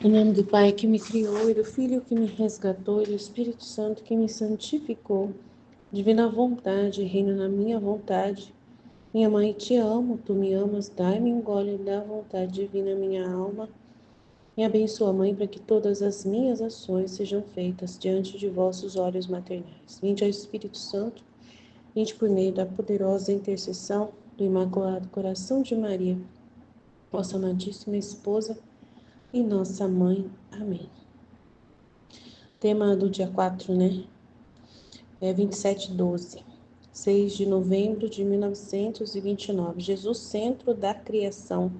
Em nome do Pai que me criou, e do Filho que me resgatou, e do Espírito Santo que me santificou. Divina vontade, reina na minha vontade. Minha mãe, te amo, tu me amas, dai-me um gole da vontade divina minha alma. Me abençoa, Mãe, para que todas as minhas ações sejam feitas diante de vossos olhos maternais. Vinde ao Espírito Santo, vinde por meio da poderosa intercessão do Imaculado Coração de Maria, vossa amadíssima esposa e nossa mãe. Amém. Tema do dia 4, né? É 27:12. 6 de novembro de 1929. Jesus, centro da criação.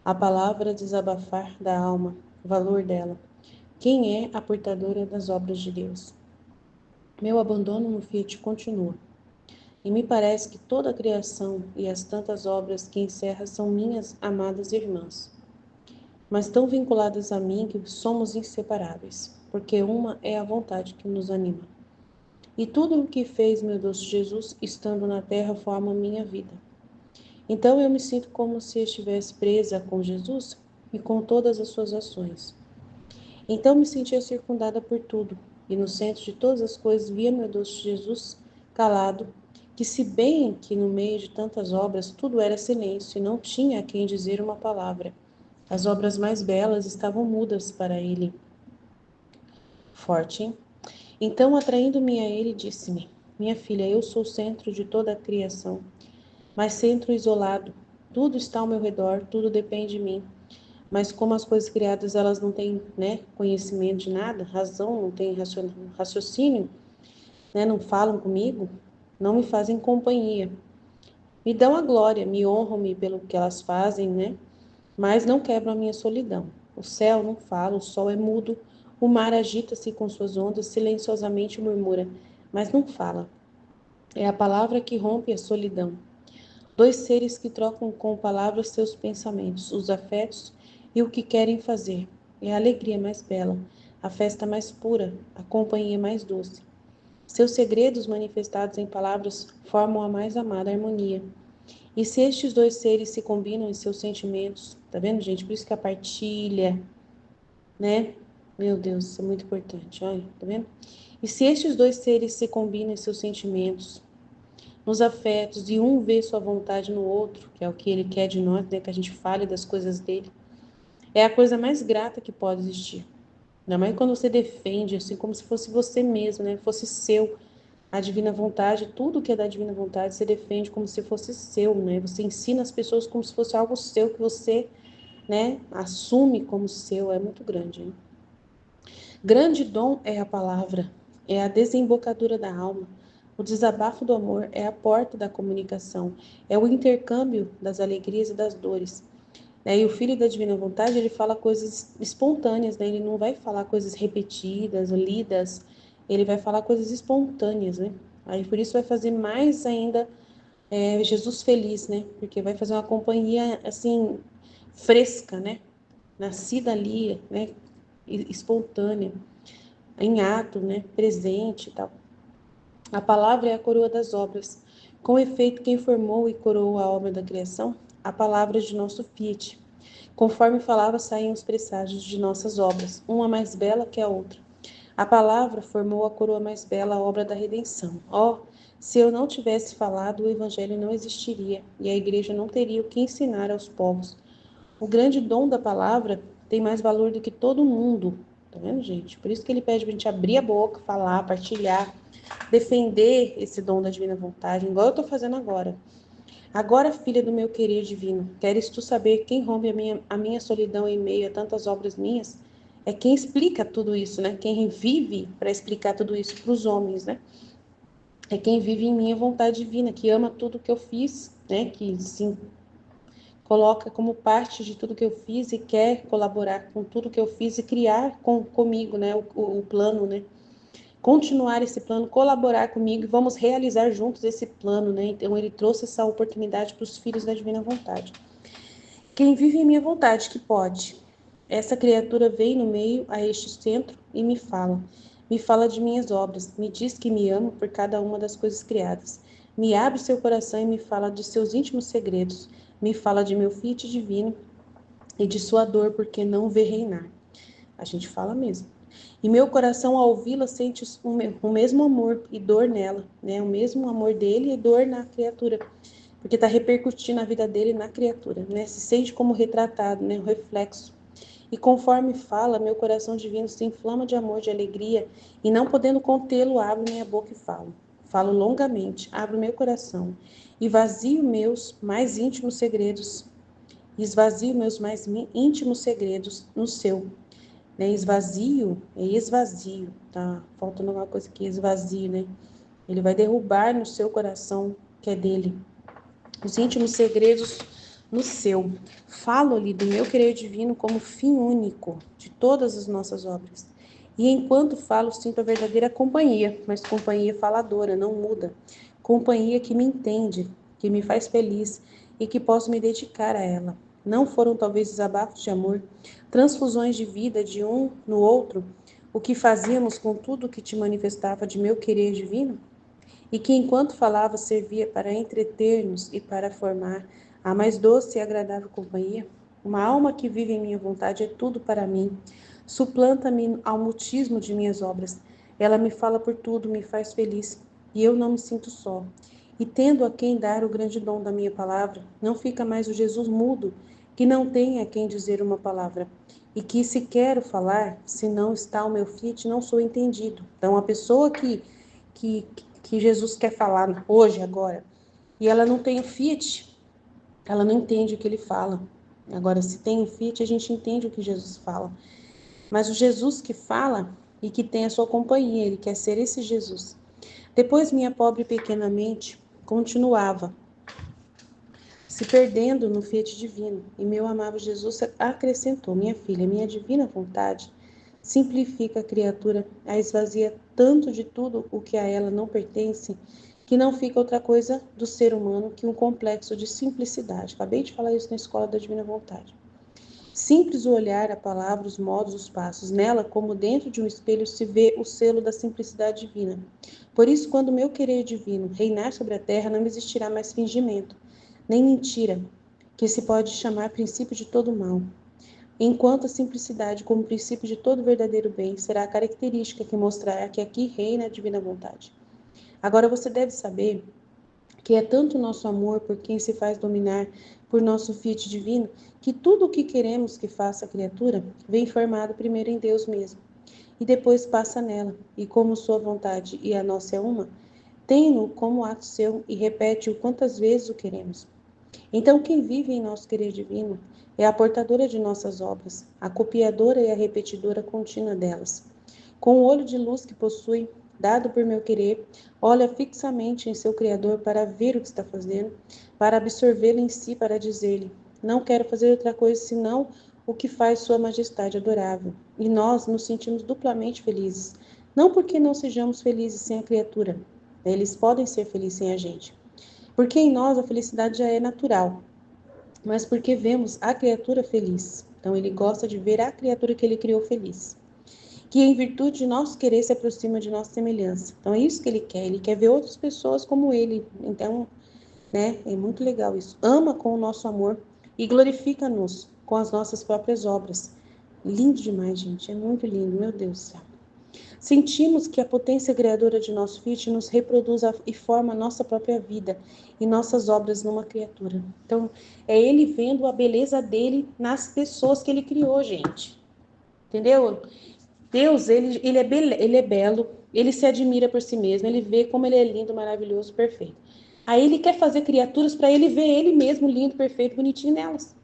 A palavra desabafar da alma. O valor dela. Quem é a portadora das obras de Deus? Meu abandono no Fiat continua. E me parece que toda a criação e as tantas obras que encerra são minhas amadas irmãs, mas tão vinculadas a mim que somos inseparáveis, porque uma é a vontade que nos anima. E tudo o que fez meu doce Jesus, estando na terra, forma minha vida. Então eu me sinto como se estivesse presa com Jesus e com todas as suas ações. Então me sentia circundada por tudo, e no centro de todas as coisas via meu doce Jesus calado, que se bem que no meio de tantas obras tudo era silêncio e não tinha a quem dizer uma palavra. As obras mais belas estavam mudas para ele. Forte, hein? Então, atraindo-me a ele, disse-me: Minha filha, eu sou o centro de toda a criação, mas centro isolado. Tudo está ao meu redor, tudo depende de mim. Mas como as coisas criadas, elas não têm, né, conhecimento de nada, razão, não têm raciocínio, né, não falam comigo, não me fazem companhia. Me dão a glória, me honram-me pelo que elas fazem, né, mas não quebram a minha solidão. O céu não fala, o sol é mudo, o mar agita-se com suas ondas, silenciosamente murmura, mas não fala. É a palavra que rompe a solidão. Dois seres que trocam com palavras seus pensamentos, os afetos e o que querem fazer. É a alegria mais bela, a festa mais pura, a companhia mais doce. Seus segredos manifestados em palavras formam a mais amada harmonia. E se estes dois seres se combinam em seus sentimentos, tá vendo, gente? Por isso que a partilha, né? Meu Deus, isso é muito importante, olha, tá vendo? E se estes dois seres se combinam em seus sentimentos, nos afetos, e um vê sua vontade no outro, que é o que ele quer de nós, né? Que a gente fale das coisas dele, é a coisa mais grata que pode existir. Ainda mais quando você defende, assim, como se fosse você mesmo, né? Fosse seu. A divina vontade, tudo que é da divina vontade, você defende como se fosse seu, né? Você ensina as pessoas como se fosse algo seu, que você, né, assume como seu. É muito grande, hein? Grande dom é a palavra, é a desembocadura da alma. O desabafo do amor é a porta da comunicação, é o intercâmbio das alegrias e das dores. E o filho da divina vontade, ele fala coisas espontâneas, né? Ele não vai falar coisas repetidas, lidas, ele vai falar coisas espontâneas, né? Aí por isso vai fazer mais ainda Jesus feliz, né? Porque vai fazer uma companhia, assim, fresca, né? Nascida ali, né? Espontânea, em ato, né? Presente e tal. A palavra é a coroa das obras. Com efeito, quem formou e coroou a obra da criação? A palavra de nosso Fiat. Conforme falava, saíam os presságios de nossas obras, uma mais bela que a outra. A palavra formou a coroa mais bela, a obra da redenção. Oh, se eu não tivesse falado, o evangelho não existiria e a igreja não teria o que ensinar aos povos. O grande dom da palavra tem mais valor do que todo mundo. Tá vendo, gente? Por isso que ele pede pra gente abrir a boca, falar, partilhar, defender esse dom da divina vontade, igual eu tô fazendo agora. Agora, filha do meu querer divino, queres tu saber quem rompe a minha solidão em meio a tantas obras minhas? É quem explica tudo isso, né? Quem vive para explicar tudo isso para os homens, né? É quem vive em minha vontade divina, que ama tudo que eu fiz, né? Que se coloca como parte de tudo que eu fiz e quer colaborar com tudo que eu fiz e criar comigo, né? O plano, né? Continuar esse plano, colaborar comigo e vamos realizar juntos esse plano, né? Então ele trouxe essa oportunidade para os filhos da divina vontade. Quem vive em minha vontade, que pode. Essa criatura vem no meio a este centro e me fala de minhas obras, me diz que me ama por cada uma das coisas criadas, me abre seu coração e me fala de seus íntimos segredos, me fala de meu Fiat divino e de sua dor porque não vê reinar. A gente fala mesmo. E meu coração, ao ouvi-la, sente o mesmo amor e dor nela, né? O mesmo amor dele e dor na criatura, porque está repercutindo na vida dele na criatura, né? Se sente como retratado, né? O reflexo. E conforme fala, meu coração divino se inflama de amor, de alegria, e não podendo contê-lo, abro minha boca e falo. Falo longamente, abro meu coração, e vazio meus mais íntimos segredos, esvazio meus mais íntimos segredos no seu. Né? Esvazio é esvazio, tá? Faltando alguma coisa aqui, esvazio, né? Ele vai derrubar no seu coração, que é dele, os íntimos segredos no seu. Falo ali do meu querer divino como fim único de todas as nossas obras. E enquanto falo, sinto a verdadeira companhia, mas companhia faladora, não muda. Companhia que me entende, que me faz feliz e que posso me dedicar a ela. Não foram talvez desabafos de amor, transfusões de vida de um no outro, o que fazíamos com tudo que te manifestava de meu querer divino? E que enquanto falava servia para entreter-nos e para formar a mais doce e agradável companhia? Uma alma que vive em minha vontade é tudo para mim. Suplanta-me ao mutismo de minhas obras. Ela me fala por tudo, me faz feliz, e eu não me sinto só. E tendo a quem dar o grande dom da minha palavra, não fica mais o Jesus mudo, que não tem a quem dizer uma palavra. E que se quero falar, se não está o meu fit, não sou entendido. Então, a pessoa que, que Jesus quer falar hoje, agora, e ela não tem o fit, ela não entende o que ele fala. Agora, se tem o fit, a gente entende o que Jesus fala. Mas o Jesus que fala e que tem a sua companhia, ele quer ser esse Jesus. Depois, minha pobre e pequena mente continuava se perdendo no fiat divino, e meu amável Jesus acrescentou: minha filha, minha divina vontade simplifica a criatura, a esvazia tanto de tudo o que a ela não pertence, que não fica outra coisa do ser humano que um complexo de simplicidade. Acabei de falar isso na escola da divina vontade. Simples o olhar, a palavra, os modos, os passos. Nela, como dentro de um espelho, se vê o selo da simplicidade divina. Por isso, quando o meu querer divino reinar sobre a terra, não existirá mais fingimento, nem mentira, que se pode chamar princípio de todo mal. Enquanto a simplicidade, como princípio de todo verdadeiro bem, será a característica que mostrará que aqui reina a divina vontade. Agora você deve saber que é tanto o nosso amor por quem se faz dominar por nosso fiat divino, que tudo o que queremos que faça a criatura vem formado primeiro em Deus mesmo, e depois passa nela, e como sua vontade e a nossa é uma, tem-no como ato seu e repete-o quantas vezes o queremos. Então, quem vive em nosso querer divino é a portadora de nossas obras, a copiadora e a repetidora contínua delas. Com o olho de luz que possui, dado por meu querer, olha fixamente em seu Criador para ver o que está fazendo, para absorvê-lo em si, para dizer-lhe: não quero fazer outra coisa senão o que faz Sua Majestade adorável. E nós nos sentimos duplamente felizes, não porque não sejamos felizes sem a criatura, eles podem ser felizes sem a gente, porque em nós a felicidade já é natural, mas porque vemos a criatura feliz. Então ele gosta de ver a criatura que ele criou feliz, que em virtude de nosso querer se aproxima de nossa semelhança. Então é isso que ele quer ver outras pessoas como ele. Então, né, é muito legal isso. Ama com o nosso amor e glorifica-nos com as nossas próprias obras. Lindo demais, gente, é muito lindo, meu Deus do céu. Sentimos que a potência criadora de nosso Fiat nos reproduz e forma a nossa própria vida e nossas obras numa criatura. Então, é ele vendo a beleza dele nas pessoas que ele criou, gente. Entendeu? Deus, ele é belo, ele se admira por si mesmo, ele vê como ele é lindo, maravilhoso, perfeito. Aí ele quer fazer criaturas para ele ver ele mesmo lindo, perfeito, bonitinho nelas.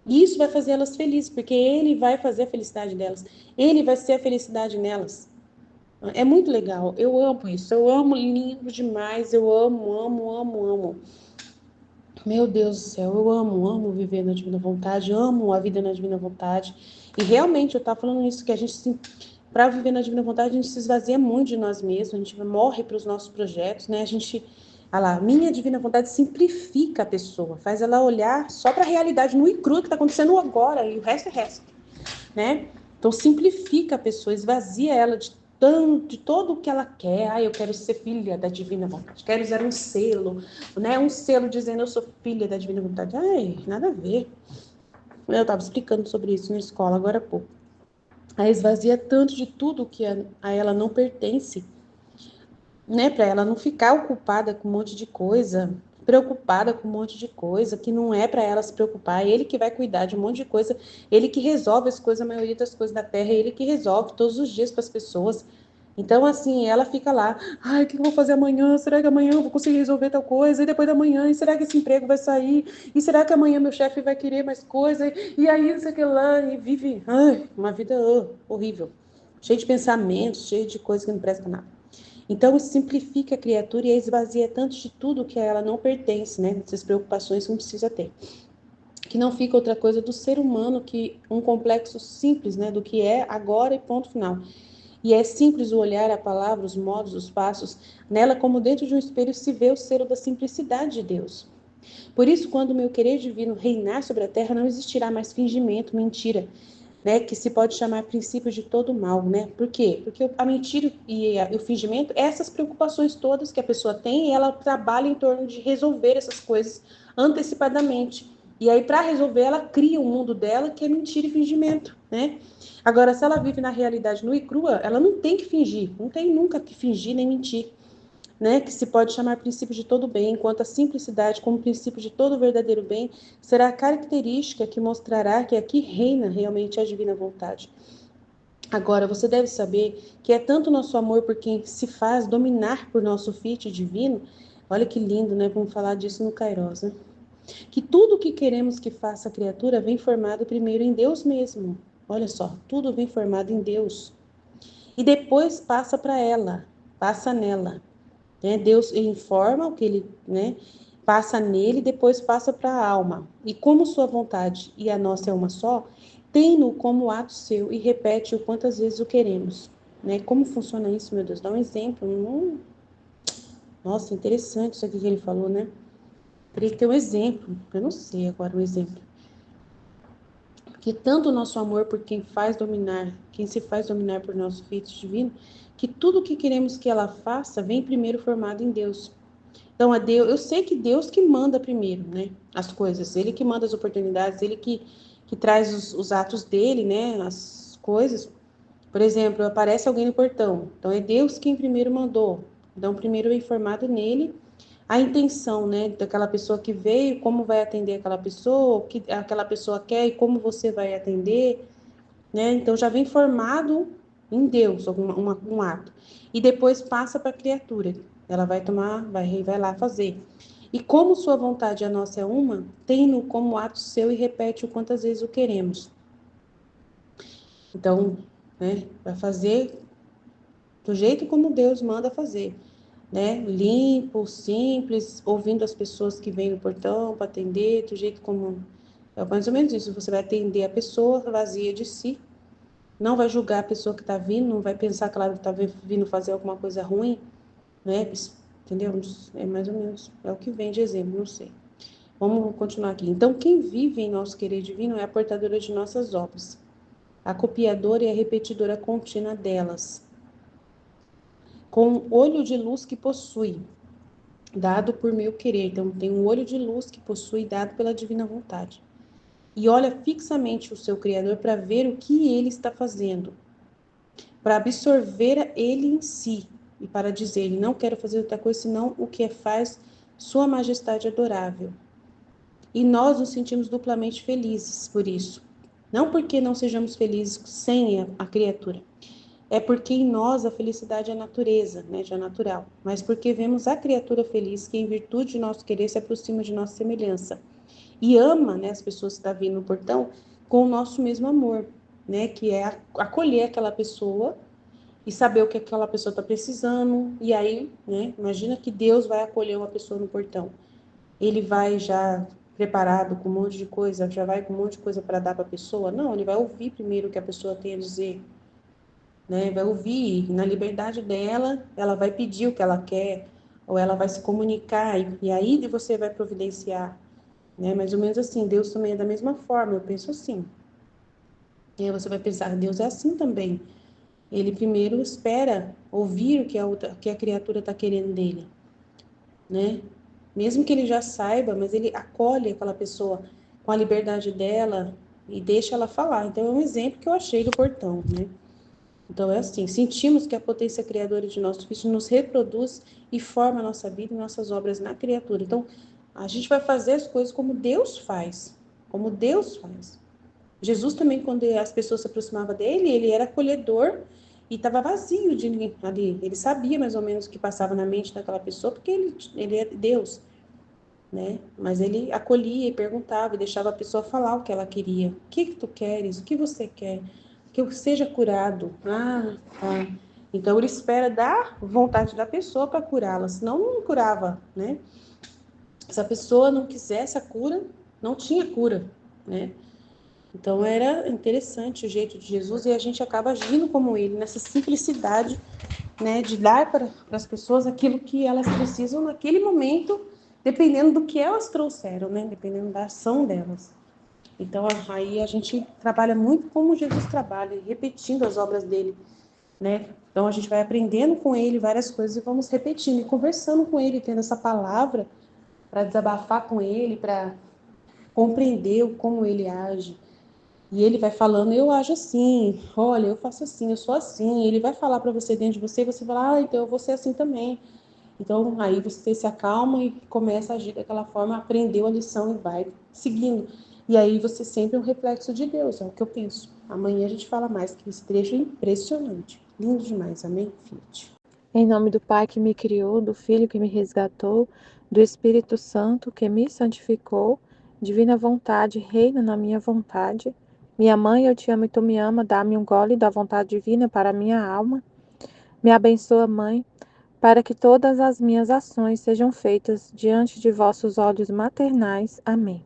E isso vai fazer elas felizes, porque ele vai fazer a felicidade delas. Ele vai ser a felicidade nelas. É muito legal, eu amo isso, eu amo, lindo demais, eu amo, amo, amo, amo. Meu Deus do céu, eu amo, amo viver na divina vontade, amo a vida na divina vontade. E realmente, eu tava falando isso, que a gente, para viver na divina vontade, a gente se esvazia muito de nós mesmos, a gente morre para os nossos projetos, né? A gente, olha lá, minha divina vontade simplifica a pessoa, faz ela olhar só para a realidade nua e crua que está acontecendo agora, e o resto é resto, né? Então simplifica a pessoa, esvazia ela de todo o que ela quer. Ah, eu quero ser filha da divina vontade, quero usar um selo, né? Um selo dizendo eu sou filha da divina vontade. Ai, nada a ver. Eu estava explicando sobre isso na escola agora há pouco. a esvazia tanto de tudo que a ela não pertence, né? Para ela não ficar ocupada com um monte de coisa, preocupada com um monte de coisa que não é para ela se preocupar. É ele que vai cuidar de um monte de coisa, ele que resolve as coisas, a maioria das coisas da terra, é ele que resolve todos os dias para as pessoas. Então, assim, ela fica lá, ai, o que eu vou fazer amanhã? Será que amanhã eu vou conseguir resolver tal coisa? E depois da manhã, e será que esse emprego vai sair? E será que amanhã meu chefe vai querer mais coisa? E aí, não sei o que lá, e vive, ai, uma vida horrível. Cheia de pensamentos, cheia de coisas que não prestam nada. Então, isso simplifica a criatura e a esvazia tanto de tudo que a ela não pertence, né? Essas preocupações que não precisa ter. Que não fica outra coisa do ser humano que um complexo simples, né? Do que é agora e ponto final. E é simples o olhar, a palavra, os modos, os passos. Nela, como dentro de um espelho, se vê o selo da simplicidade de Deus. Por isso, quando o meu querer divino reinar sobre a terra, não existirá mais fingimento, mentira, né, que se pode chamar princípio de todo mal, né? Por quê? Porque a mentira e o fingimento, essas preocupações todas que a pessoa tem, ela trabalha em torno de resolver essas coisas antecipadamente. E aí, para resolver, ela cria um mundo dela que é mentira e fingimento, né? Agora, se ela vive na realidade nua e crua, ela não tem que fingir, não tem nunca que fingir nem mentir, né, que se pode chamar princípio de todo bem, enquanto a simplicidade, como princípio de todo verdadeiro bem, será a característica que mostrará que aqui reina realmente a divina vontade. Agora, você deve saber que é tanto nosso amor por quem se faz dominar por nosso Fiat divino, olha que lindo, né? Vamos falar disso no Kairos, né? Que tudo o que queremos que faça a criatura vem formado primeiro em Deus mesmo. Olha só, tudo vem formado em Deus. E depois passa para ela, passa nela, né? Deus informa o que ele, né, passa nele, depois passa para a alma. E como sua vontade e a nossa é uma só, tem-no como ato seu e repete-o quantas vezes o queremos. Né? Como funciona isso, meu Deus? Dá um exemplo. Nossa, interessante isso aqui que ele falou, né? Teria que ter um exemplo. Eu não sei agora um exemplo. Que tanto o nosso amor por quem faz dominar, quem se faz dominar por nosso Filho divino, que tudo o que queremos que ela faça vem primeiro formado em Deus. Então, a Deus, eu sei que Deus que manda primeiro, né? As coisas, Ele que manda as oportunidades, Ele que traz os atos dele, né? As coisas. Por exemplo, aparece alguém no portão. Então, é Deus quem primeiro mandou. Então, primeiro é informado nele a intenção, né? Daquela pessoa que veio, como vai atender aquela pessoa, o que aquela pessoa quer e como você vai atender, né? Então, já vem formado em Deus um ato. E depois passa para a criatura. Ela vai tomar, vai lá fazer. E como sua vontade e a nossa é uma, tem-no como ato seu e repete o quantas vezes o queremos. Então, né, vai fazer do jeito como Deus manda fazer, né? Limpo, simples, ouvindo as pessoas que vêm no portão para atender, do jeito como é mais ou menos isso. Você vai atender a pessoa vazia de si, não vai julgar a pessoa que está vindo, não vai pensar que ela está vindo fazer alguma coisa ruim, né? Entendeu? É mais ou menos, é o que vem de exemplo, não sei. Vamos continuar aqui. Então, quem vive em nosso querer divino é a portadora de nossas obras, a copiadora e a repetidora contínua delas, com o olho de luz que possui, dado por meu querer. Então, tem um olho de luz que possui, dado pela divina vontade. E olha fixamente o seu Criador para ver o que ele está fazendo, para absorver ele em si e para dizer: não quero fazer outra coisa senão o que faz Sua Majestade adorável. E nós nos sentimos duplamente felizes por isso. Não porque não sejamos felizes sem a criatura, é porque em nós a felicidade é natureza, né, já natural, mas porque vemos a criatura feliz que, em virtude de nosso querer, se aproxima de nossa semelhança e ama, né, as pessoas que estão vindo no portão com o nosso mesmo amor, né, que é acolher aquela pessoa e saber o que aquela pessoa está precisando. E aí, né, imagina que Deus vai acolher uma pessoa no portão. Ele vai já preparado com um monte de coisa, já vai com um monte de coisa para dar para a pessoa? Não, ele vai ouvir primeiro o que a pessoa tem a dizer, né? Vai ouvir, na liberdade dela, ela vai pedir o que ela quer, ou ela vai se comunicar, e aí você vai providenciar, né? Mais ou menos assim, Deus também é da mesma forma, eu penso assim. E aí você vai pensar, Deus é assim também. Ele primeiro espera ouvir o que a criatura está querendo dele, né? Mesmo que ele já saiba, mas ele acolhe aquela pessoa com a liberdade dela, e deixa ela falar. Então, é um exemplo que eu achei do portão, né? Então, é assim, sentimos que a potência criadora de nosso Cristo nos reproduz e forma a nossa vida e nossas obras na criatura. Então, a gente vai fazer as coisas como Deus faz, como Deus faz. Jesus também, quando as pessoas se aproximavam dele, ele era acolhedor e estava vazio de ninguém ali. Ele sabia mais ou menos o que passava na mente daquela pessoa, porque ele é Deus, né? Mas ele acolhia e perguntava e deixava a pessoa falar o que ela queria. O que que tu queres? O que você quer? Que eu seja curado. Ah, tá. Então ele espera dar vontade da pessoa para curá-la, senão não curava, né? Se a pessoa não quisesse a cura, não tinha cura, né? Então era interessante o jeito de Jesus e a gente acaba agindo como ele, nessa simplicidade, né, de dar para as pessoas aquilo que elas precisam naquele momento, dependendo do que elas trouxeram, né, dependendo da ação delas. Então aí a gente trabalha muito como Jesus trabalha, repetindo as obras dele, né? Então a gente vai aprendendo com ele várias coisas e vamos repetindo e conversando com ele, tendo essa palavra para desabafar com ele, para compreender como ele age. E ele vai falando, eu ajo assim, olha, eu faço assim, eu sou assim. Ele vai falar para você dentro de você e você fala, ah, então eu vou ser assim também. Então aí você se acalma e começa a agir daquela forma, aprendeu a lição e vai seguindo. E aí você sempre é um reflexo de Deus, é o que eu penso. Amanhã a gente fala mais, que esse trecho é impressionante. Lindo demais, amém, Fiat? Em nome do Pai que me criou, do Filho que me resgatou, do Espírito Santo que me santificou, divina vontade, reina na minha vontade. Minha mãe, eu te amo e tu me ama, dá-me um gole da vontade divina para a minha alma. Me abençoa, Mãe, para que todas as minhas ações sejam feitas diante de vossos olhos maternais. Amém.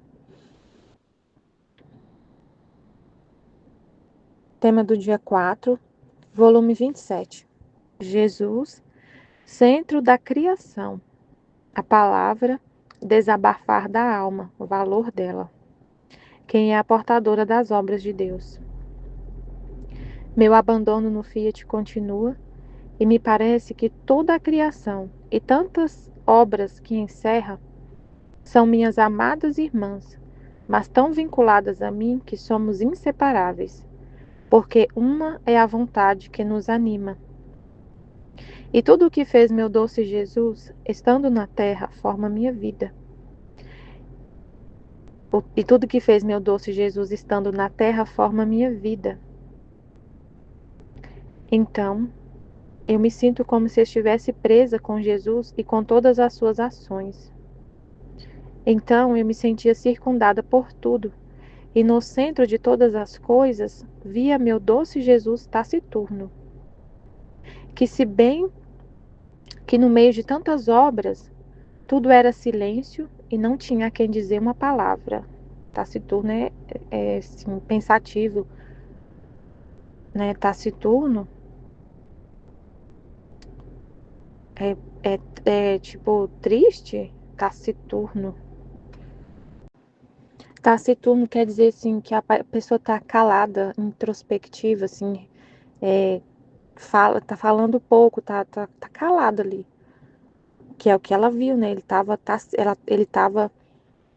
Tema do dia 4, volume 27. Jesus, centro da criação. A palavra, desabafar da alma, o valor dela. Quem é a portadora das obras de Deus? Meu abandono no Fiat continua e me parece que toda a criação e tantas obras que encerra são minhas amadas irmãs, mas tão vinculadas a mim que somos inseparáveis, porque uma é a vontade que nos anima. E tudo o que fez meu doce Jesus, estando na terra, forma minha vida. E tudo que fez meu doce Jesus estando na terra forma minha vida. Então, eu me sinto como se estivesse presa com Jesus e com todas as suas ações. Então, eu me sentia circundada por tudo, e no centro de todas as coisas via meu doce Jesus taciturno, que se bem que no meio de tantas obras, tudo era silêncio e não tinha a quem dizer uma palavra. Taciturno é assim, pensativo, né? Taciturno é, é tipo triste, taciturno. Taciturno quer dizer assim que a pessoa tá calada, introspectiva, assim, é, tá falando pouco, tá calada ali. Que é o que ela viu, né? Ele tava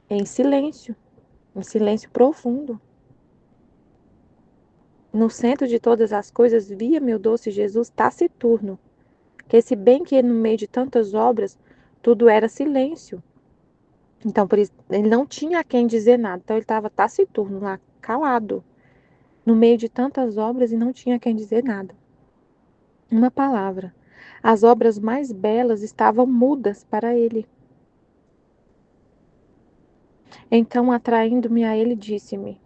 em silêncio profundo. No centro de todas as coisas via meu doce Jesus taciturno, que se bem que no meio de tantas obras, tudo era silêncio. Então, por isso, ele não tinha a quem dizer nada. Então, ele estava taciturno lá, calado, no meio de tantas obras e não tinha a quem dizer nada. Uma palavra. As obras mais belas estavam mudas para ele. Então, atraindo-me a ele, disse-me: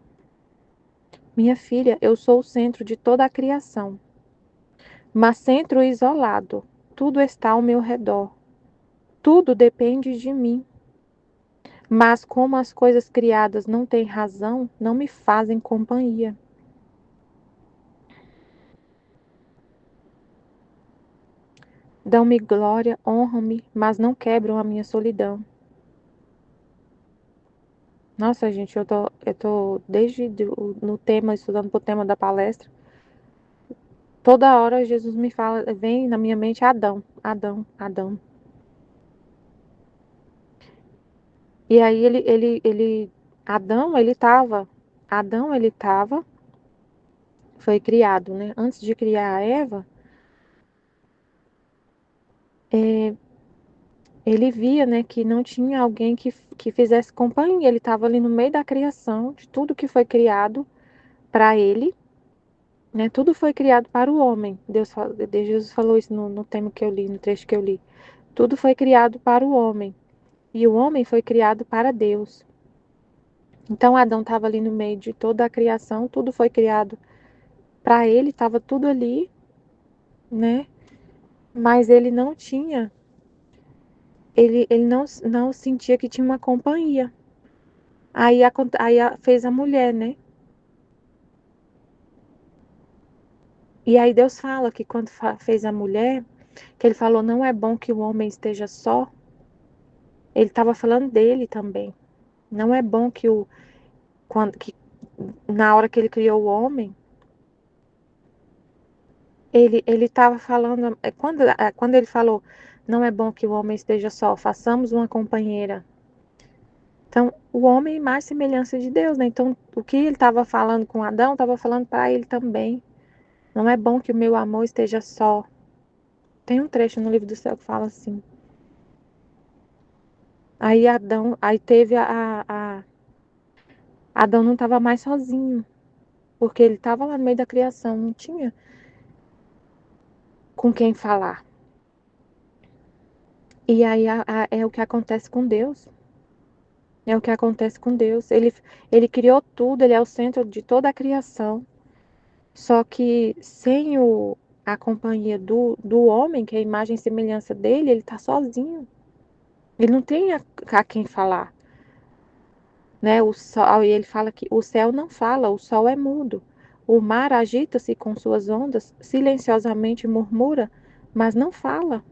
Minha filha, eu sou o centro de toda a criação, mas centro isolado. Tudo está ao meu redor. Tudo depende de mim. Mas como as coisas criadas não têm razão, não me fazem companhia. Dão-me glória, honram-me, mas não quebram a minha solidão. Nossa, gente, eu tô desde no tema, estudando pro tema da palestra. Toda hora Jesus me fala, vem na minha mente Adão, Adão, Adão. E aí Adão, ele estava Adão, foi criado, né? Antes de criar a Eva, ele via, né, que não tinha alguém que fizesse companhia. Ele estava ali no meio da criação, de tudo que foi criado para ele, né? Tudo foi criado para o homem. Jesus falou isso no tema que eu li, no trecho que eu li. Tudo foi criado para o homem. E o homem foi criado para Deus. Então Adão estava ali no meio de toda a criação, tudo foi criado para ele, estava tudo ali, né? Mas ele não tinha, ele não sentia que tinha uma companhia. Aí fez a mulher, né? E aí Deus fala que quando fez a mulher, que ele falou, não é bom que o homem esteja só. Ele estava falando dele também. Não é bom que na hora que ele criou o homem, ele estava falando, quando ele falou, não é bom que o homem esteja só, façamos uma companheira. Então, o homem é mais semelhança de Deus, né? Então, o que ele estava falando com Adão, estava falando para ele também. Não é bom que o meu amor esteja só. Tem um trecho no livro do céu que fala assim. Aí Adão, aí teve Adão não estava mais sozinho, porque ele estava lá no meio da criação, não tinha com quem falar. E aí é o que acontece com Deus. É o que acontece com Deus. Ele criou tudo, ele é o centro de toda a criação. Só que sem a companhia do homem, que é a imagem e semelhança dele, ele está sozinho. Ele não tem a quem falar. Né? O sol, e ele fala que o céu não fala, o sol é mudo. O mar agita-se com suas ondas, silenciosamente murmura, mas não fala.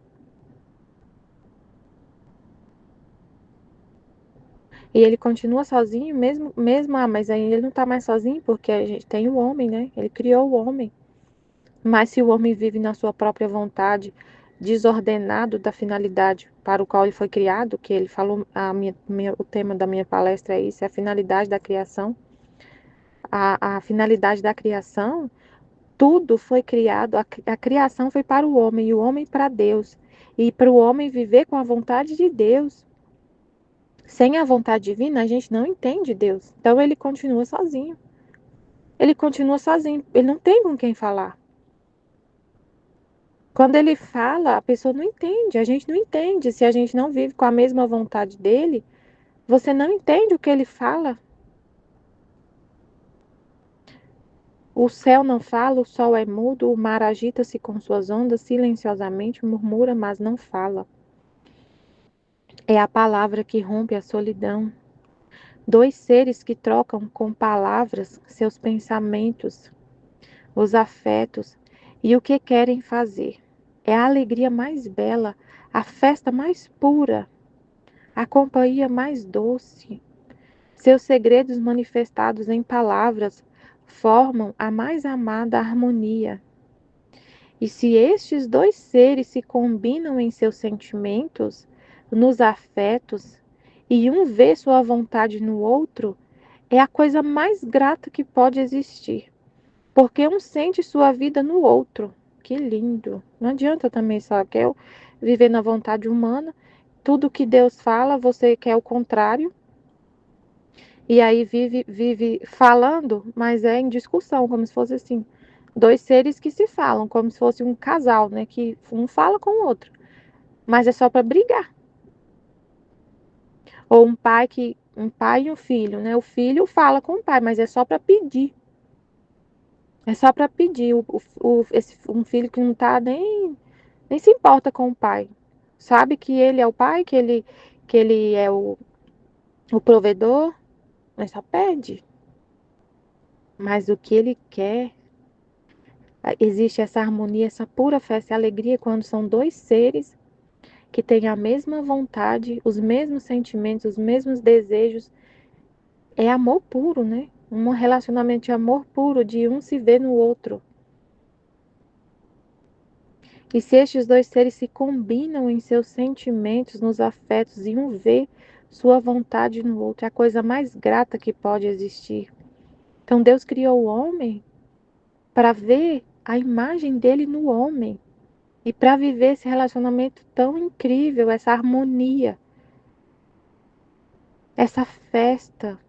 E ele continua sozinho, mas aí ele não está mais sozinho, porque a gente tem o homem, né? Ele criou o homem. Mas se o homem vive na sua própria vontade, desordenado da finalidade para o qual ele foi criado, que ele falou, o tema da minha palestra é isso, é a finalidade da criação. A finalidade da criação, tudo foi criado, a criação foi para o homem e o homem para Deus. E para o homem viver com a vontade de Deus. Sem a vontade divina, a gente não entende Deus. Então ele continua sozinho. Ele continua sozinho, ele não tem com quem falar. Quando ele fala, a pessoa não entende, a gente não entende. Se a gente não vive com a mesma vontade dele, você não entende o que ele fala. O céu não fala, o sol é mudo, o mar agita-se com suas ondas, silenciosamente murmura, mas não fala. É a palavra que rompe a solidão. Dois seres que trocam com palavras seus pensamentos, os afetos e o que querem fazer. É a alegria mais bela, a festa mais pura, a companhia mais doce. Seus segredos manifestados em palavras formam a mais amada harmonia. E se estes dois seres se combinam em seus sentimentos, nos afetos, e um vê sua vontade no outro, é a coisa mais grata que pode existir, porque um sente sua vida no outro. Que lindo! Não adianta também só que eu viver na vontade humana, tudo que Deus fala, você quer o contrário, e aí vive falando, mas é em discussão, como se fosse assim, dois seres que se falam, como se fosse um casal, né, que um fala com o outro, mas é só para brigar. Ou um pai e um filho, né? O filho fala com o pai, mas é só para pedir. É só para pedir. Um filho que não tá nem se importa com o pai. Sabe que ele é o pai, que ele é o provedor, mas só pede. Mas o que ele quer, existe essa harmonia, essa pura festa e alegria quando são dois seres que têm a mesma vontade, os mesmos sentimentos, os mesmos desejos. É amor puro, né? Um relacionamento de amor puro, de um se ver no outro. E se estes dois seres se combinam em seus sentimentos, nos afetos, e um vê sua vontade no outro, é a coisa mais grata que pode existir. Então Deus criou o homem para ver a imagem dele no homem e para viver esse relacionamento tão incrível, essa harmonia, essa festa.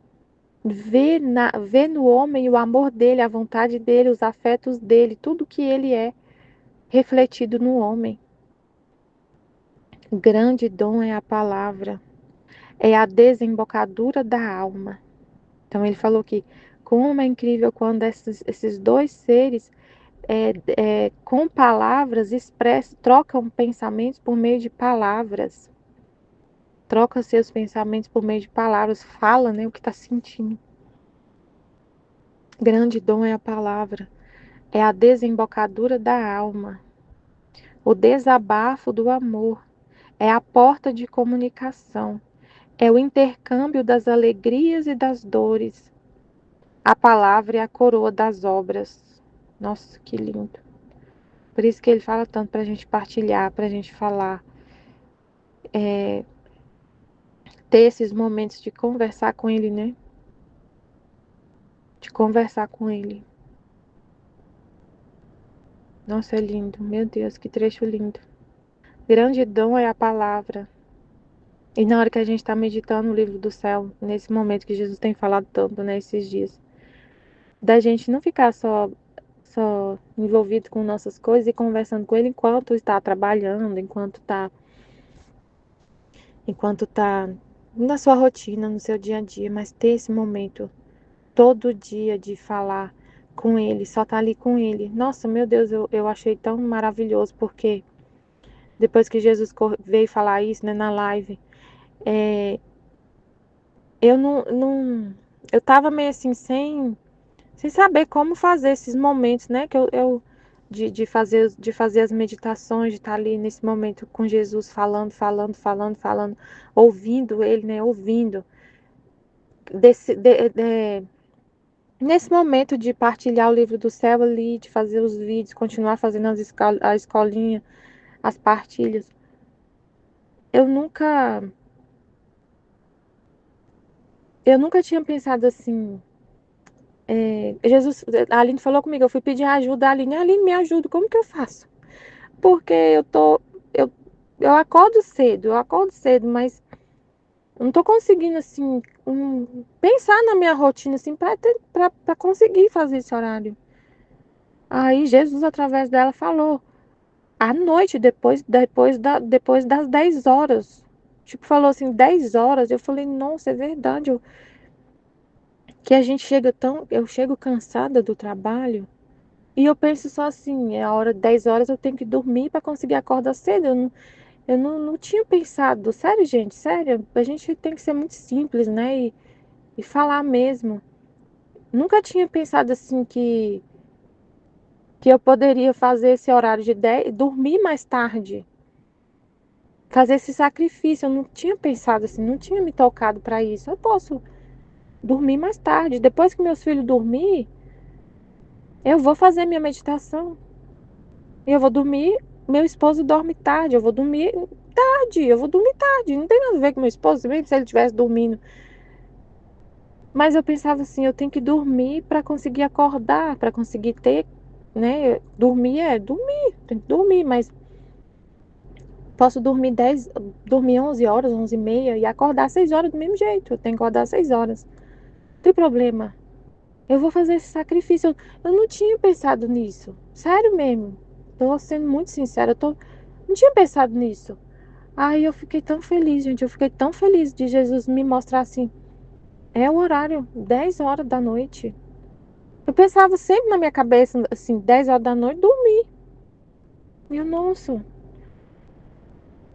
Ver no homem o amor dele, a vontade dele, os afetos dele, tudo que ele é refletido no homem. Grande dom é a palavra, é a desembocadura da alma. Então ele falou que como é incrível quando esses dois seres com palavras trocam pensamentos por meio de palavras. Troca seus pensamentos por meio de palavras, fala, né, o que está sentindo. Grande dom é a palavra, é a desembocadura da alma, o desabafo do amor, é a porta de comunicação, é o intercâmbio das alegrias e das dores. A palavra é a coroa das obras. Nossa, que lindo. Por isso que ele fala tanto para a gente partilhar, para a gente falar, ter esses momentos de conversar com ele, né? De conversar com ele. Nossa, é lindo. Meu Deus, que trecho lindo. Grande dom é a palavra. E na hora que a gente está meditando no livro do céu, nesse momento que Jesus tem falado tanto, né, esses dias, da gente não ficar só envolvido com nossas coisas e conversando com ele enquanto está trabalhando, enquanto tá na sua rotina, no seu dia a dia, mas ter esse momento todo dia de falar com ele, só estar ali com ele. Nossa, meu Deus, eu achei tão maravilhoso, porque depois que Jesus veio falar isso, né, na live, eu não eu tava meio assim, sem saber como fazer esses momentos, né, que eu de fazer as meditações, de estar ali nesse momento com Jesus falando, ouvindo ele, né, ouvindo desse nesse momento de partilhar o livro do céu ali, de fazer os vídeos, continuar fazendo a escolinha, as partilhas. Eu nunca tinha pensado assim. A Aline falou comigo, eu fui pedir ajuda, a Aline, me ajuda, como que eu faço? Porque eu, eu acordo cedo, mas eu não tô conseguindo, assim, pensar na minha rotina, assim, pra conseguir fazer esse horário. Aí Jesus, através dela, falou, à noite, depois das 10 horas. Tipo, falou assim, 10 horas. Eu falei, nossa, é verdade. Que a gente eu chego cansada do trabalho. E eu penso só assim, é a hora de 10 horas eu tenho que dormir para conseguir acordar cedo. Eu não tinha pensado, sério, gente, sério, a gente tem que ser muito simples, né? E falar mesmo. Nunca tinha pensado assim que eu poderia fazer esse horário de 10, dormir mais tarde, fazer esse sacrifício. Eu não tinha pensado assim, não tinha me tocado para isso. Eu posso dormir mais tarde. Depois que meus filhos dormir, eu vou fazer minha meditação. E eu vou dormir. Meu esposo dorme tarde. Eu vou dormir tarde. Eu vou dormir tarde. Não tem nada a ver com meu esposo, mesmo se ele estivesse dormindo. Mas eu pensava assim, eu tenho que dormir para conseguir acordar, para conseguir ter, né? Dormir, tem que dormir, mas posso dormir 11 horas, 11 e meia e acordar 6 horas do mesmo jeito. Eu tenho que acordar 6 horas. Não tem problema. Eu vou fazer esse sacrifício. Eu não tinha pensado nisso. Sério mesmo. Tô sendo muito sincera. Não tinha pensado nisso. Aí eu fiquei tão feliz, gente. Eu fiquei tão feliz de Jesus me mostrar assim. É o horário, 10 horas da noite. Eu pensava sempre na minha cabeça, assim, 10 horas da noite, dormir. E eu, nossa,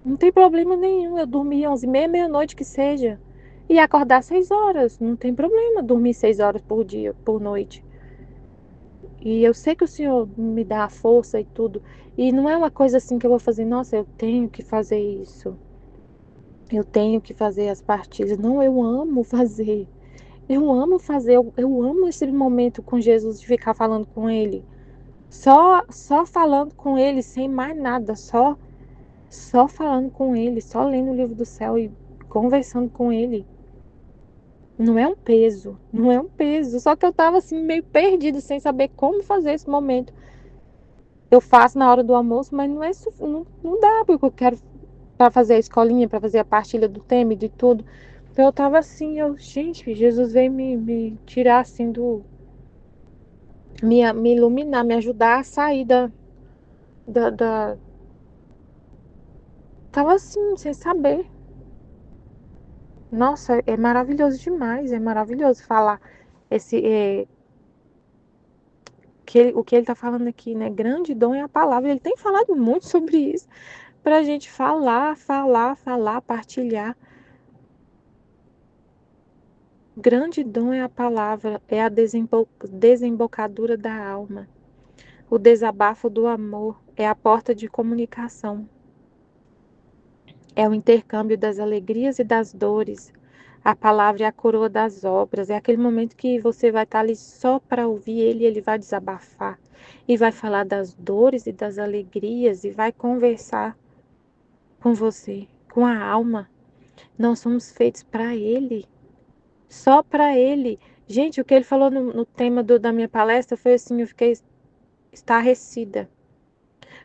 não tem problema nenhum. Eu dormir 11 e meia, meia-noite que seja. E acordar 6 horas. Não tem problema dormir 6 horas por dia, por noite. E eu sei que o Senhor me dá a força e tudo. E não é uma coisa assim que eu vou fazer, nossa, eu tenho que fazer isso. Eu tenho que fazer as partilhas. Não, eu amo fazer. Eu amo fazer. Eu amo esse momento com Jesus de ficar falando com Ele. Só falando com Ele, sem mais nada. Só falando com Ele. Só lendo o livro do céu e conversando com Ele. Não é um peso, não é um peso. Só que eu tava assim meio perdida, sem saber como fazer esse momento. Eu faço na hora do almoço, mas não dá, porque eu quero para fazer a escolinha, para fazer a partilha do tema e de tudo. Então eu tava assim, gente, Jesus veio me tirar assim me iluminar, me ajudar a sair da. Tava assim, sem saber. Nossa, é maravilhoso demais, é maravilhoso falar esse, o que ele tá falando aqui, né? Grande dom é a palavra. Ele tem falado muito sobre isso, pra gente falar, partilhar. Grande dom é a palavra, é a desembocadura da alma. O desabafo do amor é a porta de comunicação. É o intercâmbio das alegrias e das dores. A palavra é a coroa das obras. É aquele momento que você vai estar ali só para ouvir ele e ele vai desabafar. E vai falar das dores e das alegrias e vai conversar com você, com a alma. Nós somos feitos para ele. Só para ele. Gente, o que ele falou no tema da minha palestra foi assim, eu fiquei estarrecida.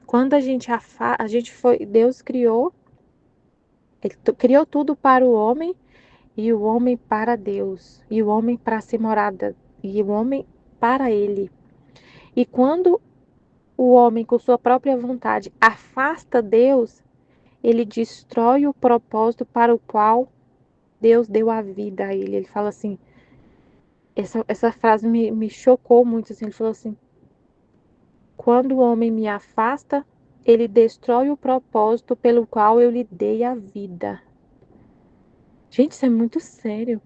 Quando a gente foi, Deus criou, ele criou tudo para o homem e o homem para Deus, e o homem para ser morada, e o homem para ele. E quando o homem, com sua própria vontade, afasta Deus, ele destrói o propósito para o qual Deus deu a vida a ele. Ele fala assim, essa frase me chocou muito, assim, ele falou assim, quando o homem me afasta, ele destrói o propósito pelo qual eu lhe dei a vida. Gente, isso é muito sério.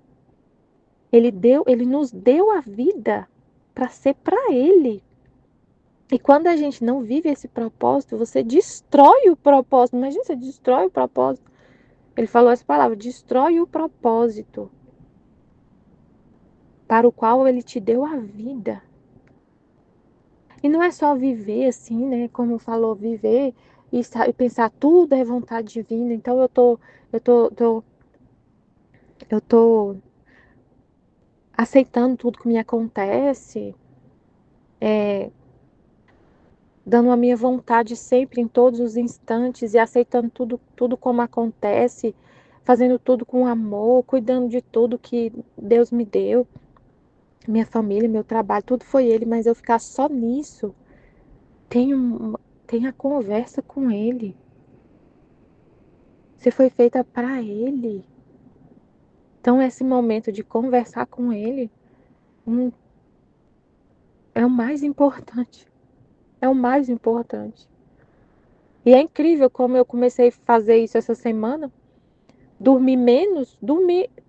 Ele nos deu a vida para ser para ele. E quando a gente não vive esse propósito, você destrói o propósito. Imagina, você destrói o propósito. Ele falou essa palavra, destrói o propósito para o qual ele te deu a vida. E não é só viver assim, né? Como falou, viver e pensar tudo é vontade divina. Então eu tô, eu tô aceitando tudo que me acontece, dando a minha vontade sempre em todos os instantes e aceitando tudo como acontece, fazendo tudo com amor, cuidando de tudo que Deus me deu, minha família, meu trabalho, tudo foi Ele, mas eu ficar só nisso, tenha conversa com Ele. Você foi feita para Ele. Então, esse momento de conversar com Ele é o mais importante. É o mais importante. E é incrível como eu comecei a fazer isso essa semana. Dormir menos,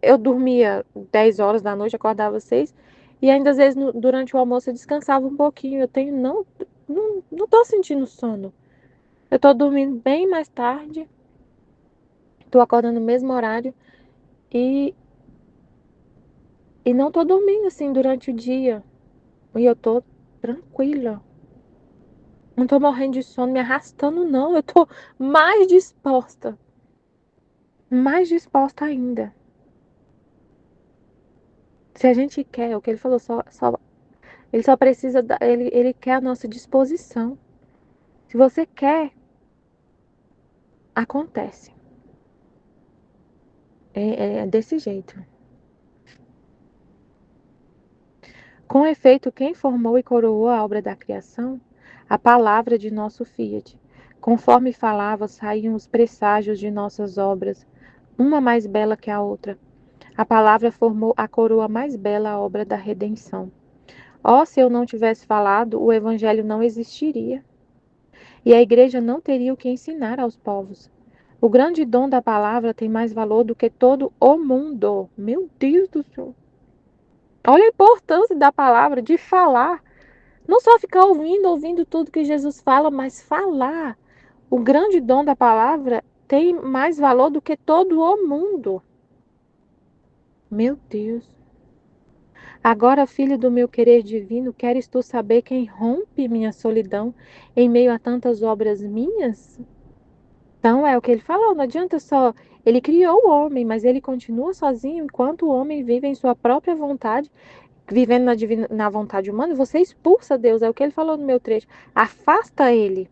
eu dormia 10 horas da noite, acordava 6, e ainda às vezes durante o almoço eu descansava um pouquinho. Não tô sentindo sono. Eu tô dormindo bem mais tarde, tô acordando no mesmo horário e, e não tô dormindo assim durante o dia. E eu tô tranquila. Não tô morrendo de sono, me arrastando, não. Eu tô mais disposta ainda. Se a gente quer, o que ele falou, ele só precisa, ele quer a nossa disposição. Se você quer, acontece. É desse jeito. Com efeito, quem formou e coroou a obra da criação? A palavra de nosso Fiat. Conforme falava, saíam os presságios de nossas obras, uma mais bela que a outra. A palavra formou a coroa mais bela, a obra da redenção. Oh, se eu não tivesse falado, o evangelho não existiria. E a igreja não teria o que ensinar aos povos. O grande dom da palavra tem mais valor do que todo o mundo. Meu Deus do céu. Olha a importância da palavra, de falar. Não só ficar ouvindo tudo que Jesus fala, mas falar. O grande dom da palavra tem mais valor do que todo o mundo. Meu Deus. Agora, filho do meu querer divino, queres tu saber quem rompe minha solidão em meio a tantas obras minhas? Então é o que ele falou, não adianta só. Ele criou o homem, mas ele continua sozinho enquanto o homem vive em sua própria vontade, vivendo na vontade humana, você expulsa Deus. É o que ele falou no meu trecho. Afasta ele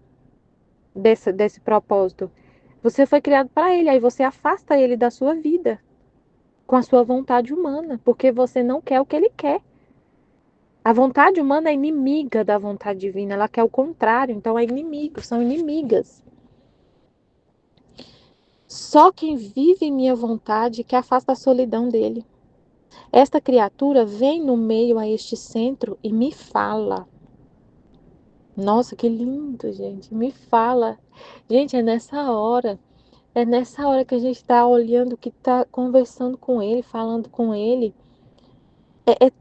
desse propósito. Você foi criado para ele, aí você afasta ele da sua vida com a sua vontade humana, porque você não quer o que ele quer. A vontade humana é inimiga da vontade divina, ela quer o contrário, então é inimigo, são inimigas. Só quem vive em minha vontade que afasta a solidão dele. Esta criatura vem no meio a este centro e me fala. Nossa, que lindo, gente. Me fala. Gente, é nessa hora que a gente está olhando, que está conversando com ele, falando com ele. É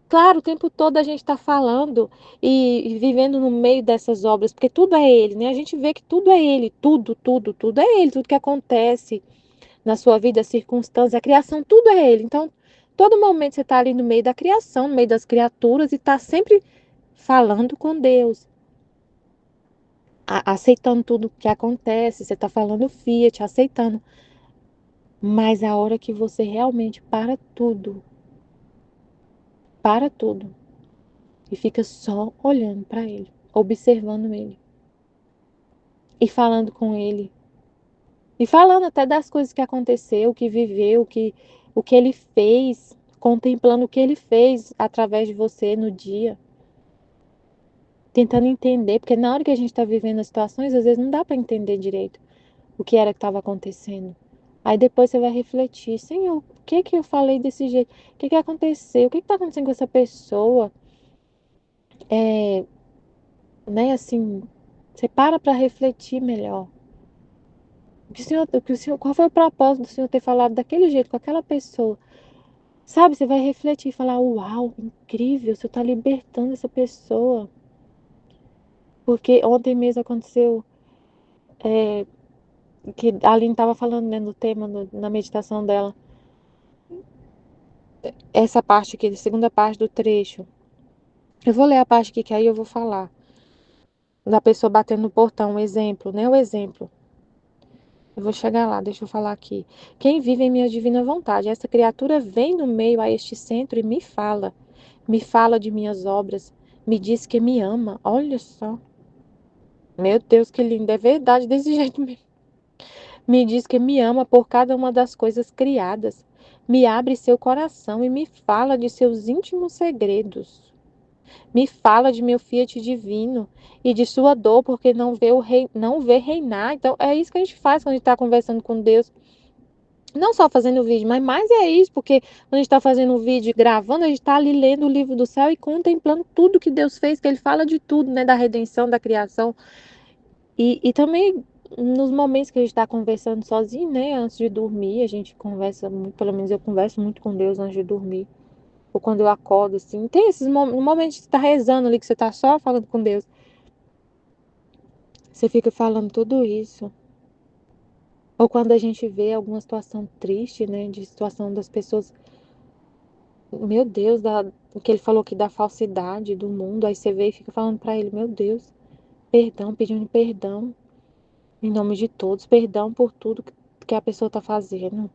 claro, o tempo todo a gente está falando e vivendo no meio dessas obras, porque tudo é ele, né? A gente vê que tudo é ele, tudo é ele, tudo que acontece na sua vida, as circunstâncias, a criação, tudo é ele. Então, todo momento você está ali no meio da criação, no meio das criaturas e está sempre falando com Deus, aceitando tudo que acontece, você está falando Fiat, aceitando. Mas a hora que você realmente para tudo e fica só olhando para ele, observando ele e falando com ele e falando até das coisas que aconteceu, o que viveu, o que ele fez, contemplando o que ele fez através de você no dia, tentando entender, porque na hora que a gente está vivendo as situações, às vezes não dá para entender direito o que era que estava acontecendo. Aí depois você vai refletir, Senhor, por que que eu falei desse jeito? O que que aconteceu? O que que está acontecendo com essa pessoa? É, né, assim, você para refletir melhor. Qual foi o propósito do Senhor ter falado daquele jeito com aquela pessoa? Sabe, você vai refletir e falar, uau, incrível, o Senhor está libertando essa pessoa. Porque ontem mesmo aconteceu, que a Aline estava falando, né, no tema, na meditação dela, essa parte aqui, a segunda parte do trecho. Eu vou ler a parte aqui que aí eu vou falar. Da pessoa batendo no portão, um exemplo, né? O exemplo. Eu vou chegar lá, deixa eu falar aqui. Quem vive em minha divina vontade, essa criatura vem no meio a este centro e me fala de minhas obras, me diz que me ama. Olha só. Meu Deus, que lindo, é verdade desse jeito mesmo. Me diz que me ama por cada uma das coisas criadas. Me abre seu coração e me fala de seus íntimos segredos. Me fala de meu Fiat divino e de sua dor, porque não vê reinar. Então, é isso que a gente faz quando a gente está conversando com Deus. Não só fazendo vídeo, mas mais é isso, porque quando a gente está fazendo um vídeo, gravando, a gente está ali lendo o livro do céu e contemplando tudo que Deus fez, que Ele fala de tudo, né? Da redenção, da criação. E também nos momentos que a gente está conversando sozinho, né? Antes de dormir, a gente conversa muito, pelo menos eu converso muito com Deus antes de dormir. Ou quando eu acordo, assim. Tem esses momentos que você tá rezando ali, que você tá só falando com Deus. Você fica falando tudo isso. Ou quando a gente vê alguma situação triste, né? De situação das pessoas. Meu Deus, o que ele falou aqui da falsidade do mundo. Aí você vê e fica falando pra ele, meu Deus, perdão, pedindo perdão. Em nome de todos, perdão por tudo que a pessoa tá fazendo.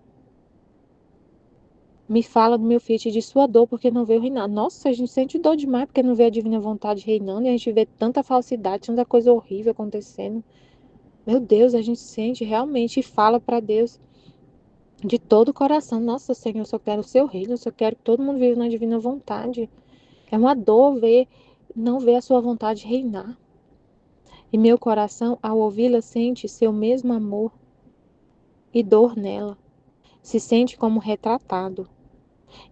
Me fala do meu filho de sua dor, porque não vê o reinar. Nossa, a gente sente dor demais porque não vê a divina vontade reinando e a gente vê tanta falsidade, tanta coisa horrível acontecendo. Meu Deus, a gente sente realmente e fala para Deus de todo o coração. Nossa, Senhor, eu só quero o seu reino, eu só quero que todo mundo viva na divina vontade. É uma dor não ver a sua vontade reinar. E meu coração, ao ouvi-la, sente seu mesmo amor e dor nela. Se sente como retratado.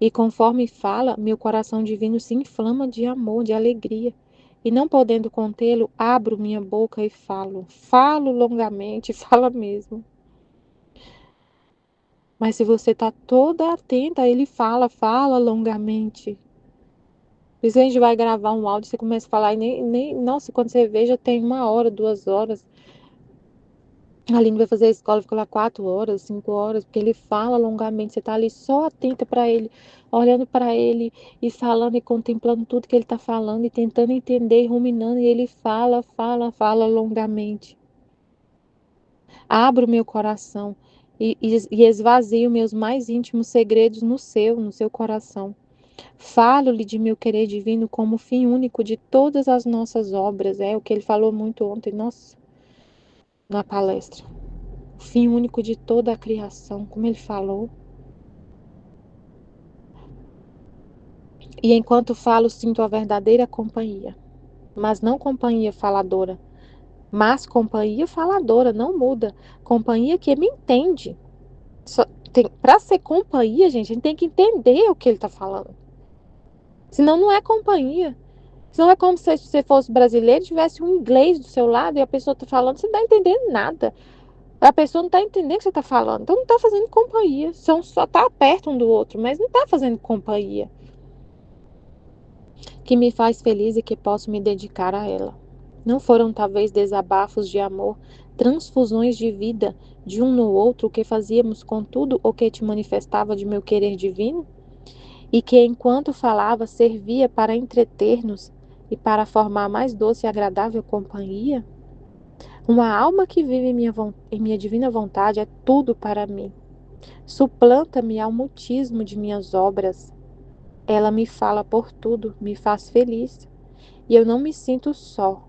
E conforme fala, meu coração divino se inflama de amor, de alegria. E não podendo contê-lo, abro minha boca e falo. Falo longamente, fala mesmo. Mas se você está toda atenta, ele fala longamente. Por isso a gente vai gravar um áudio, você começa a falar e nossa, quando você vê, já tem 1 hora, 2 horas. A Aline vai fazer a escola, fica lá 4 horas, 5 horas, porque ele fala longamente. Você tá ali só atenta para ele, olhando para ele e falando e contemplando tudo que ele tá falando e tentando entender e ruminando. E ele fala longamente. Abro meu coração e esvazio meus mais íntimos segredos no seu coração. Falo-lhe de meu querer divino como fim único de todas as nossas obras. É o que ele falou muito ontem, nossa, na palestra. O fim único de toda a criação, como ele falou. E enquanto falo, sinto a verdadeira companhia. Mas não companhia faladora. Mas companhia faladora, não muda. Companhia que me entende. Para ser companhia, gente, a gente tem que entender o que ele está falando. Senão não é companhia. Senão é como se você fosse brasileiro e tivesse um inglês do seu lado e a pessoa está falando, você não está entendendo nada. A pessoa não está entendendo o que você está falando. Então não está fazendo companhia. Só está perto um do outro, mas não está fazendo companhia. Que me faz feliz e que posso me dedicar a ela. Não foram talvez desabafos de amor, transfusões de vida de um no outro que fazíamos com tudo o que te manifestava de meu querer divino? E que enquanto falava servia para entreter-nos e para formar mais doce e agradável companhia? Uma alma que vive em minha divina vontade é tudo para mim. Suplanta-me ao mutismo de minhas obras. Ela me fala por tudo, me faz feliz. E eu não me sinto só.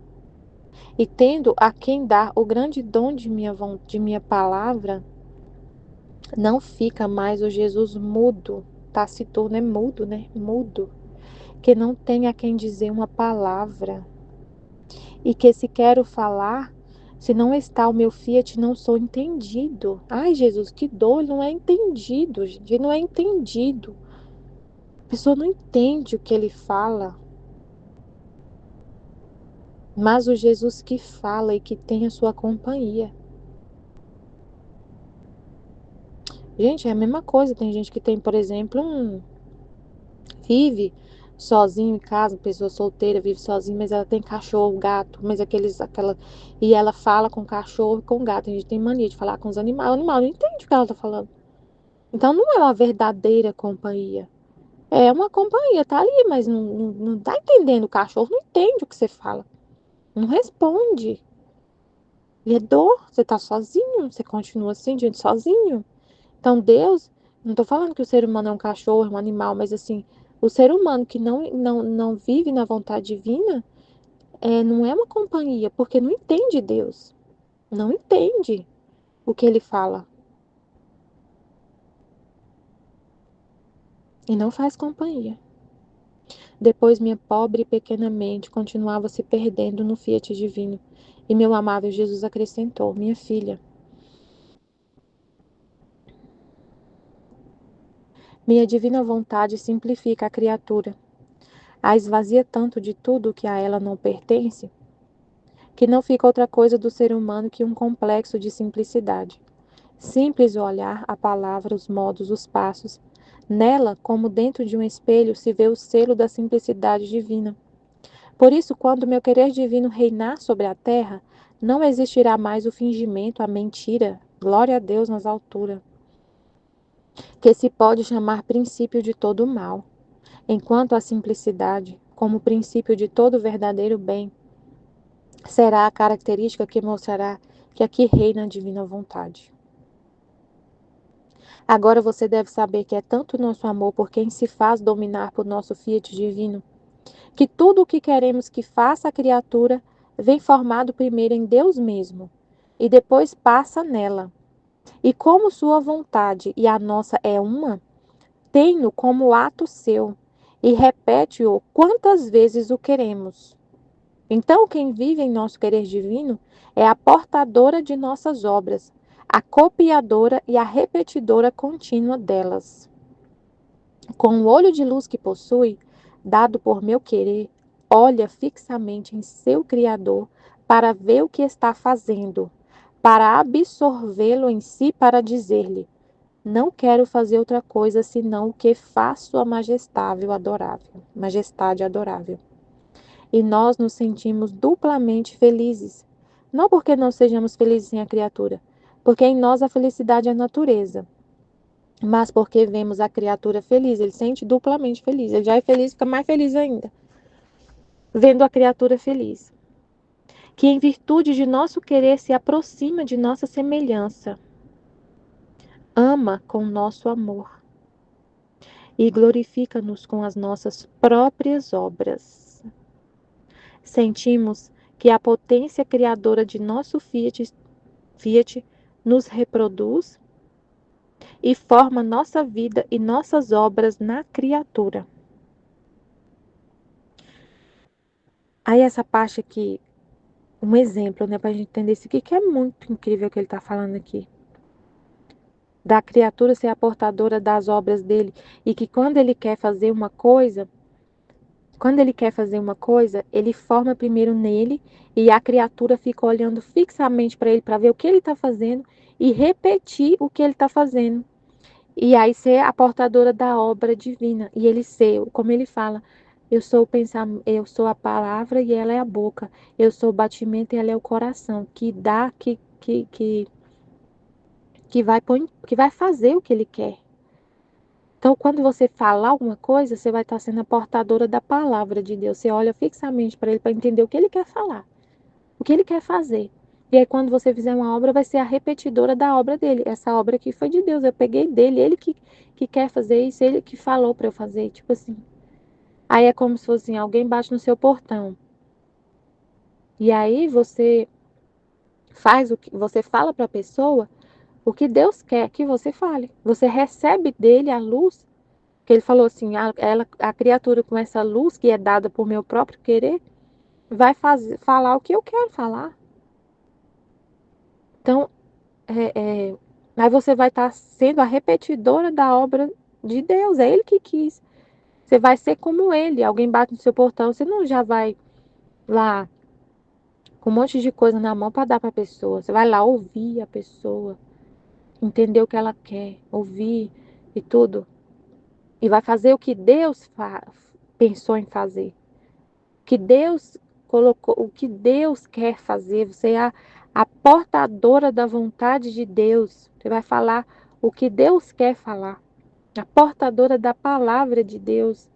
E tendo a quem dar o grande dom de minha palavra, não fica mais o Jesus mudo, taciturno, é mudo, né? Mudo, que não tem a quem dizer uma palavra. E que se quero falar, se não está o meu fiat, não sou entendido. Ai, Jesus, que dor, ele não é entendido, gente, ele não é entendido. A pessoa não entende o que ele fala. Mas o Jesus que fala e que tem a sua companhia. Gente, é a mesma coisa. Tem gente que tem, por exemplo, vive sozinho em casa, pessoa solteira, vive sozinha, mas ela tem cachorro, gato, mas e ela fala com cachorro e com gato. A gente tem mania de falar com os animais. O animal não entende o que ela tá falando. Então não é uma verdadeira companhia. É uma companhia, tá ali, mas não tá entendendo. O cachorro não entende o que você fala. Não responde. E é dor, você tá sozinho, você continua sentindo sozinho. Então, Deus, não estou falando que o ser humano é um cachorro, um animal, mas assim, o ser humano que não vive na vontade divina não é uma companhia, porque não entende Deus, não entende o que ele fala e não faz companhia. Depois, minha pobre e pequena mente continuava se perdendo no fiat divino, e meu amável Jesus acrescentou: minha filha, minha divina vontade simplifica a criatura, a esvazia tanto de tudo que a ela não pertence, que não fica outra coisa do ser humano que um complexo de simplicidade. Simples o olhar, a palavra, os modos, os passos. Nela, como dentro de um espelho, se vê o selo da simplicidade divina. Por isso, quando meu querer divino reinar sobre a terra, não existirá mais o fingimento, a mentira, glória a Deus nas alturas, que se pode chamar princípio de todo o mal, enquanto a simplicidade, como princípio de todo verdadeiro bem, será a característica que mostrará que aqui reina a divina vontade. Agora você deve saber que é tanto nosso amor por quem se faz dominar por nosso fiat divino, que tudo o que queremos que faça a criatura vem formado primeiro em Deus mesmo e depois passa nela. E como sua vontade e a nossa é uma, tem-no como ato seu e repete-o quantas vezes o queremos. Então, quem vive em nosso querer divino é a portadora de nossas obras, a copiadora e a repetidora contínua delas. Com o olho de luz que possui, dado por meu querer, olha fixamente em seu Criador para ver o que está fazendo, para absorvê-lo em si, para dizer-lhe: não quero fazer outra coisa senão o que faz sua majestade adorável. E nós nos sentimos duplamente felizes. Não porque não sejamos felizes sem a criatura, porque em nós a felicidade é a natureza, mas porque vemos a criatura feliz, ele sente duplamente feliz. Ele já é feliz, fica mais feliz ainda, vendo a criatura feliz. que em virtude de nosso querer se aproxima de nossa semelhança, ama com nosso amor e glorifica-nos com as nossas próprias obras. Sentimos que a potência criadora de nosso Fiat nos reproduz e forma nossa vida e nossas obras na criatura. Aí essa parte aqui, um exemplo, né, para a gente entender isso aqui, que é muito incrível o que ele está falando aqui. Da criatura ser a portadora das obras dele e que quando ele quer fazer uma coisa, ele forma primeiro nele e a criatura fica olhando fixamente para ele para ver o que ele está fazendo e repetir o que ele está fazendo. E aí ser a portadora da obra divina. E ele ser, como ele fala, eu sou o pensamento, eu sou a palavra e ela é a boca. Eu sou o batimento e ela é o coração. Que dá, que vai fazer o que ele quer. Então, quando você falar alguma coisa, você vai estar sendo a portadora da palavra de Deus. Você olha fixamente para ele para entender o que ele quer falar, o que ele quer fazer. E aí, quando você fizer uma obra, vai ser a repetidora da obra dele. Essa obra aqui foi de Deus, eu peguei dele, ele que quer fazer isso, ele que falou para eu fazer, tipo assim. Aí é como se fosse assim, alguém bate no seu portão. E aí você fala para a pessoa o que Deus quer que você fale. Você recebe dele a luz, que ele falou assim, a criatura com essa luz que é dada por meu próprio querer, vai falar o que eu quero falar. Então, aí você vai estar sendo a repetidora da obra de Deus, é Ele que quis. Você vai ser como Ele. Alguém bate no seu portão, você não já vai lá com um monte de coisa na mão para dar para a pessoa. Você vai lá ouvir a pessoa, entender o que ela quer, ouvir e tudo. E vai fazer o que Deus pensou em fazer. O que Deus colocou, o que Deus quer fazer. Você é a portadora da vontade de Deus. Você vai falar o que Deus quer falar. A portadora da palavra de Deus.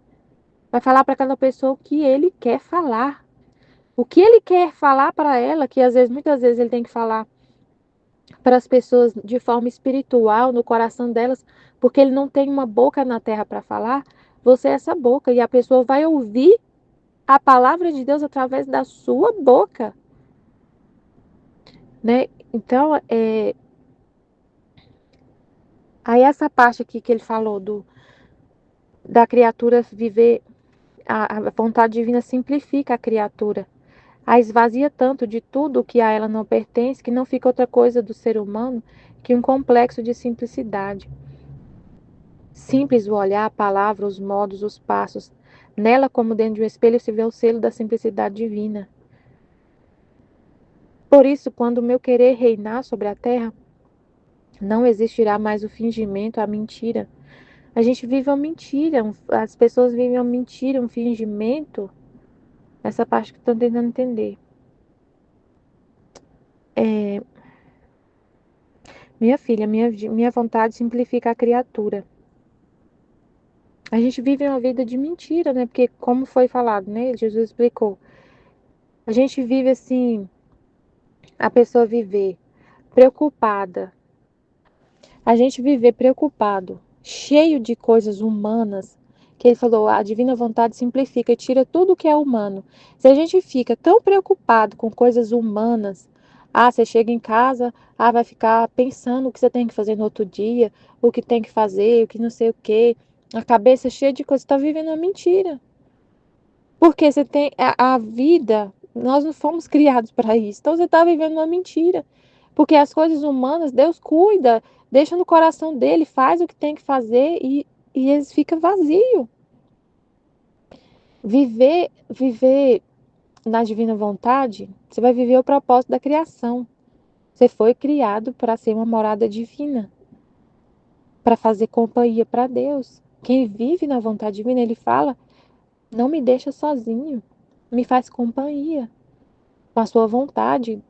Vai falar para aquela pessoa o que ele quer falar. O que ele quer falar para ela, que muitas vezes ele tem que falar para as pessoas de forma espiritual, no coração delas, porque ele não tem uma boca na terra para falar. Você é essa boca e a pessoa vai ouvir a palavra de Deus através da sua boca, né? Então, aí essa parte aqui que ele falou da criatura viver, a vontade divina simplifica a criatura, a esvazia tanto de tudo que a ela não pertence, que não fica outra coisa do ser humano que um complexo de simplicidade. Simples o olhar, a palavra, os modos, os passos. Nela, como dentro de um espelho, se vê o selo da simplicidade divina. Por isso, quando o meu querer reinar sobre a terra, não existirá mais o fingimento, a mentira. A gente vive uma mentira, as pessoas vivem uma mentira, um fingimento. Essa parte que eu estou tentando entender. Minha filha, minha vontade simplifica a criatura. A gente vive uma vida de mentira, né? Porque, como foi falado, né? Jesus explicou. A gente vive assim, a pessoa viver preocupada. A gente viver preocupado, cheio de coisas humanas, que ele falou, a divina vontade simplifica e tira tudo que é humano. Se a gente fica tão preocupado com coisas humanas, você chega em casa, vai ficar pensando o que você tem que fazer no outro dia, o que tem que fazer, o que não sei o quê, a cabeça cheia de coisas, você está vivendo uma mentira. Porque você tem a vida, nós não fomos criados para isso. Então você está vivendo uma mentira. Porque as coisas humanas, Deus cuida, deixa no coração dele, faz o que tem que fazer e eles ficam vazios. Viver na divina vontade, você vai viver o propósito da criação. Você foi criado para ser uma morada divina, para fazer companhia para Deus. Quem vive na vontade divina, ele fala: não me deixa sozinho, me faz companhia com a sua vontade,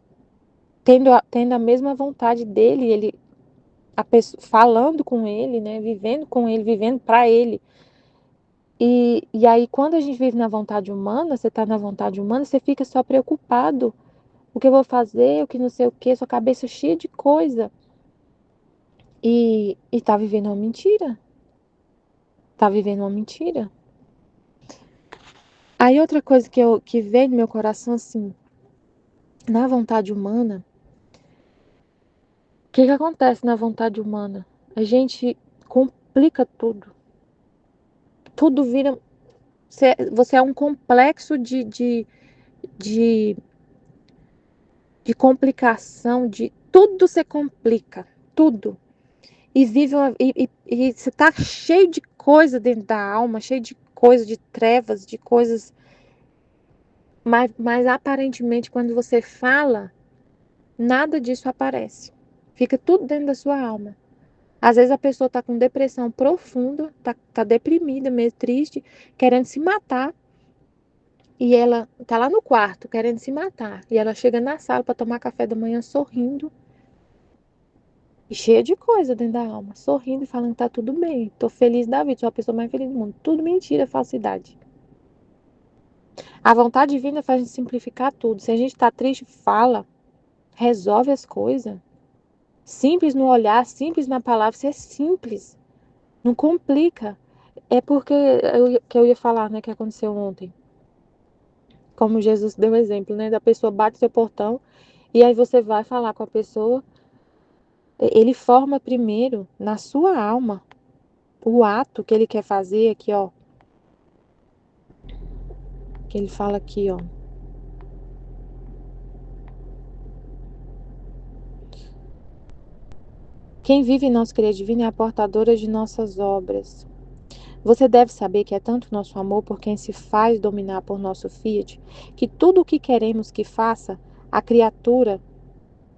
tendo a mesma vontade dele, falando com ele, né, vivendo com ele, vivendo para ele. E aí, quando a gente vive na vontade humana, você está na vontade humana, você fica só preocupado o que eu vou fazer, o que não sei o que, sua cabeça cheia de coisa. E tá vivendo uma mentira. Tá vivendo uma mentira. Aí outra coisa que vem no meu coração, assim, na vontade humana, o que acontece na vontade humana? A gente complica tudo. Tudo vira. Você é um complexo de, de complicação, de tudo você complica. Tudo. E vive e você tá cheio de coisa dentro da alma, cheio de coisa, de trevas, de coisas. Mas aparentemente, quando você fala, nada disso aparece. Fica tudo dentro da sua alma. Às vezes a pessoa está com depressão profunda, tá deprimida, meio triste, querendo se matar. E ela tá lá no quarto, querendo se matar. E ela chega na sala para tomar café da manhã sorrindo e cheia de coisa dentro da alma. Sorrindo e falando que tá tudo bem. Tô feliz da vida, sou a pessoa mais feliz do mundo. Tudo mentira, falsidade. A vontade divina faz a gente simplificar tudo. Se a gente tá triste, fala. Resolve as coisas. Simples no olhar, simples na palavra, você é simples. Não complica. É porque que eu ia falar, né, que aconteceu ontem. Como Jesus deu o exemplo, né, da pessoa bate seu portão e aí você vai falar com a pessoa. Ele forma primeiro na sua alma o ato que ele quer fazer aqui, ó. Que ele fala aqui, ó. Quem vive em nosso querer divino é a portadora de nossas obras. Você deve saber que é tanto nosso amor por quem se faz dominar por nosso fiat, que tudo o que queremos que faça, a criatura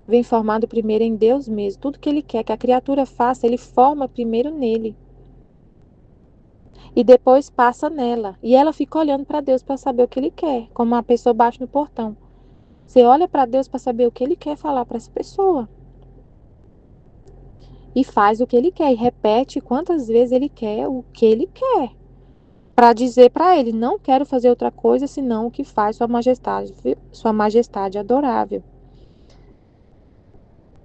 vem formado primeiro em Deus mesmo. Tudo que ele quer que a criatura faça, ele forma primeiro nele. E depois passa nela. E ela fica olhando para Deus para saber o que ele quer, como uma pessoa bate no portão. Você olha para Deus para saber o que ele quer falar para essa pessoa. E faz o que ele quer. E repete quantas vezes ele quer o que ele quer. Para dizer para ele: não quero fazer outra coisa senão o que faz Sua Majestade adorável.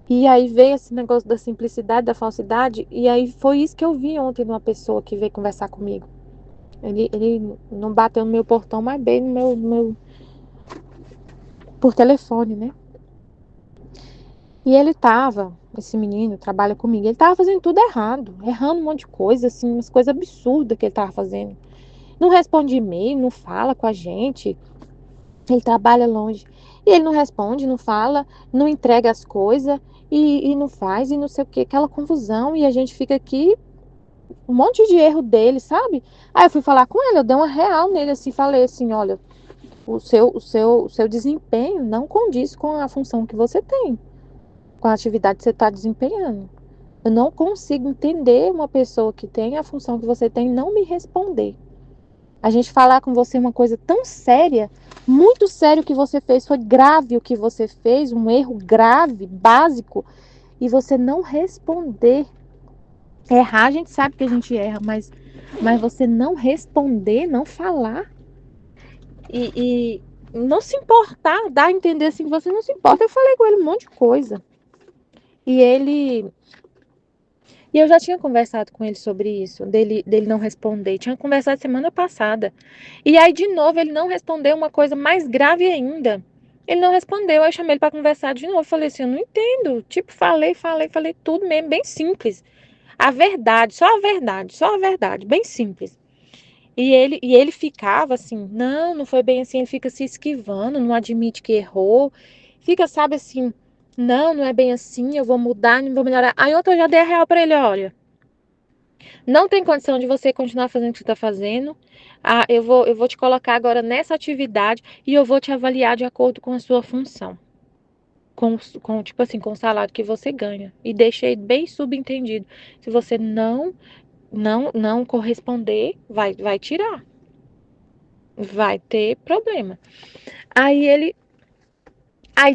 E aí veio esse negócio da simplicidade, da falsidade. E aí foi isso que eu vi ontem numa pessoa que veio conversar comigo. Ele não bateu no meu portão, mas bem no meu por telefone, né? E ele tava, esse menino trabalha comigo, ele tava fazendo tudo errado, errando um monte de coisa, assim, umas coisas absurdas que ele tava fazendo. Não responde e-mail, não fala com a gente, ele trabalha longe. E ele não responde, não fala, não entrega as coisas e não faz e não sei o que, aquela confusão. E a gente fica aqui, um monte de erro dele, sabe? Aí eu fui falar com ele, eu dei uma real nele assim, falei assim, olha, o seu desempenho não condiz com a função que você tem, com a atividade que você está desempenhando. Eu não consigo entender uma pessoa que tem a função que você tem não me responder. A gente falar com você uma coisa tão séria, muito sério que você fez, foi grave o que você fez, um erro grave, básico, e você não responder. Errar, a gente sabe que a gente erra, mas você não responder, não falar e não se importar, dar a entender assim que você não se importa. Eu falei com ele um monte de coisa. E ele. E eu já tinha conversado com ele sobre isso, dele não responder. Tinha conversado semana passada. E aí, de novo, ele não respondeu uma coisa mais grave ainda. Ele não respondeu, aí eu chamei ele para conversar de novo. Falei assim, eu não entendo. Tipo, falei tudo mesmo, bem simples. A verdade, só a verdade, bem simples. E ele ficava assim, não foi bem assim, ele fica se esquivando, não admite que errou. Fica, sabe assim, não é bem assim, eu vou mudar, não vou melhorar. Aí ontem eu já dei a real para ele, olha, não tem condição de você continuar fazendo o que você está fazendo. Ah, eu vou te colocar agora nessa atividade e eu vou te avaliar de acordo com a sua função. Tipo assim, com o salário que você ganha. E deixei bem subentendido. Se você não corresponder, vai tirar. Vai ter problema. Aí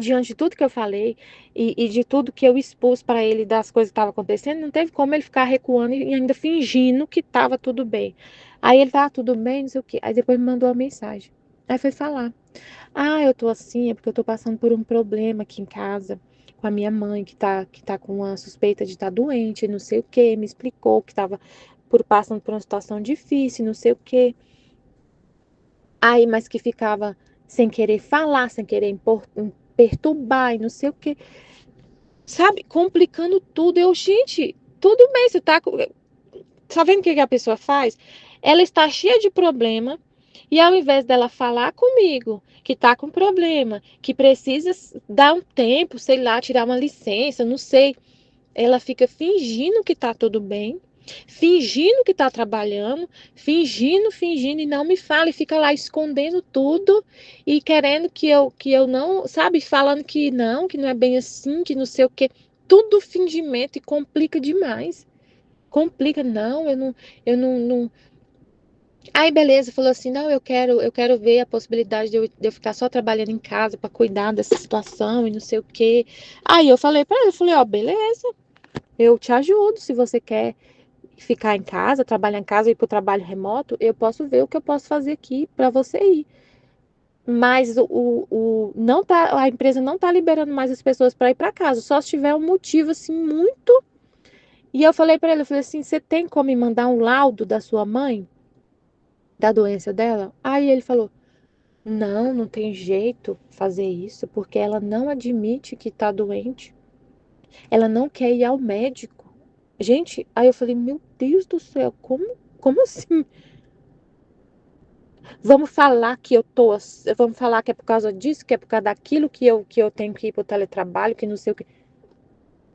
diante de tudo que eu falei e de tudo que eu expus para ele das coisas que estavam acontecendo, não teve como ele ficar recuando e ainda fingindo que estava tudo bem. Aí ele tava tudo bem, não sei o quê. Aí depois me mandou uma mensagem. Aí foi falar. Ah, eu tô assim, é porque eu tô passando por um problema aqui em casa com a minha mãe, que tá com uma suspeita de estar doente, não sei o quê. Me explicou que tava passando por uma situação difícil, não sei o quê. Aí, mas que ficava sem querer falar, sem querer perturbar e não sei o quê. Sabe? Complicando tudo. Eu, gente, tudo bem, você tá. Tá vendo o que a pessoa faz? Ela está cheia de problema e ao invés dela falar comigo que tá com problema, que precisa dar um tempo, sei lá, tirar uma licença, não sei, ela fica fingindo que tá tudo bem, fingindo que tá trabalhando, fingindo e não me fala e fica lá escondendo tudo e querendo que eu não, sabe, falando que não é bem assim, que não sei o quê. Tudo fingimento e complica demais. Complica, não, eu não. Aí, beleza, falou assim: não, eu quero ver a possibilidade de eu ficar só trabalhando em casa para cuidar dessa situação e não sei o quê. Aí eu falei para ele, eu falei: ó, beleza, eu te ajudo. Se você quer ficar em casa, trabalhar em casa e ir para o trabalho remoto, eu posso ver o que eu posso fazer aqui para você ir. Mas não tá, a empresa não tá liberando mais as pessoas para ir para casa, só se tiver um motivo assim muito. E eu falei para ele, eu falei assim: você tem como me mandar um laudo da sua mãe? Da doença dela? Aí ele falou: não, não tem jeito fazer isso, porque ela não admite que tá doente. Ela não quer ir ao médico. Gente, aí eu falei: meu Deus do céu, como assim? Vamos falar que eu tô, vamos falar que é por causa disso, que é por causa daquilo que eu tenho que ir pro teletrabalho, que não sei o que.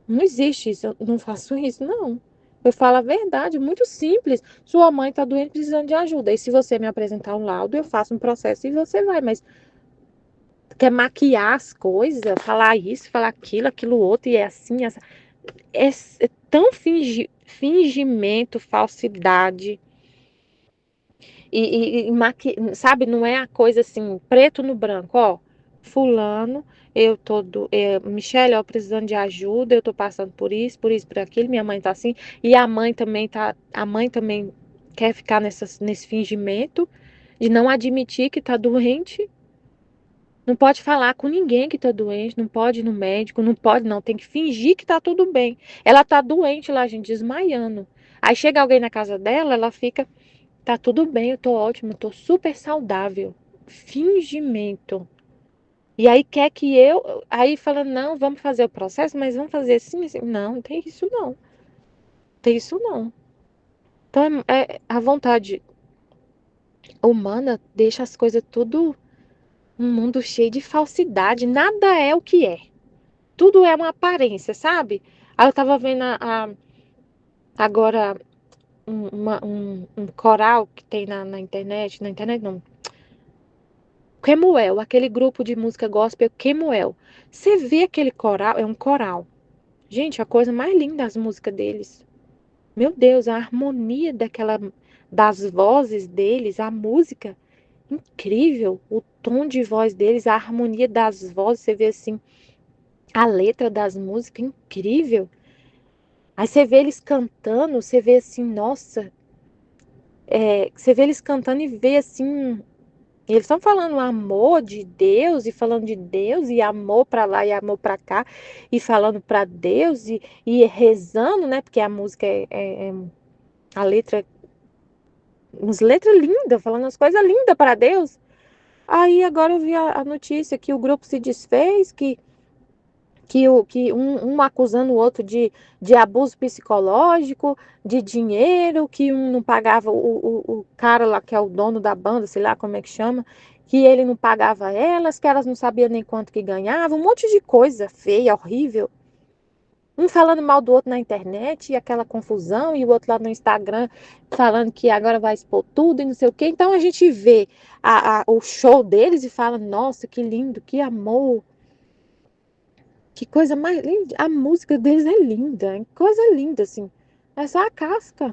Não existe isso, eu não faço isso, não. Eu falo a verdade, muito simples. Sua mãe tá doente precisando de ajuda. E se você me apresentar um laudo, eu faço um processo e você vai, mas quer maquiar as coisas, falar isso, falar aquilo, aquilo outro, e é assim, essa, é tão fingimento, falsidade, sabe, não é a coisa assim, preto no branco, ó, fulano, Michele, ó, precisando de ajuda, eu tô passando por isso, por aquilo, minha mãe tá assim, e a mãe também quer ficar nesse fingimento de não admitir que tá doente. Não pode falar com ninguém que tá doente, não pode ir no médico, não pode não, tem que fingir que tá tudo bem. Ela tá doente lá, gente, desmaiando. Aí chega alguém na casa dela, ela fica, tá tudo bem, eu tô ótima, eu tô super saudável. Fingimento. E aí quer que aí fala, não, vamos fazer o processo, mas vamos fazer assim, assim. Não, não tem isso não. Tem isso não. Então a vontade humana deixa as coisas tudo um mundo cheio de falsidade, nada é o que é. Tudo é uma aparência, sabe? Aí eu tava vendo agora um coral que tem na internet, na internet não, Kemuel, aquele grupo de música gospel Kemuel. Você vê aquele coral, é um coral. Gente, a coisa mais linda das músicas deles. Meu Deus, a harmonia das vozes deles, a música incrível, o tom de voz deles, a harmonia das vozes, você vê assim, a letra das músicas incrível. Aí você vê eles cantando, você vê assim, nossa, você vê eles cantando e vê assim, eles estão falando amor de Deus e falando de Deus e amor para lá e amor para cá e falando para Deus e rezando, né? Porque a música a letra, umas letras lindas, falando as coisas lindas para Deus. Aí agora eu vi a notícia que o grupo se desfez, que um acusando o outro de abuso psicológico, de dinheiro, que um não pagava o cara lá que é o dono da banda, sei lá como é que chama, que ele não pagava elas, que elas não sabiam nem quanto que ganhavam, um monte de coisa feia, horrível. Um falando mal do outro na internet, e aquela confusão, e o outro lá no Instagram falando que agora vai expor tudo e não sei o quê. Então a gente vê o show deles e fala, nossa, que lindo, que amor. Que coisa mais linda. A música deles é linda. Coisa linda, assim. É só a casca.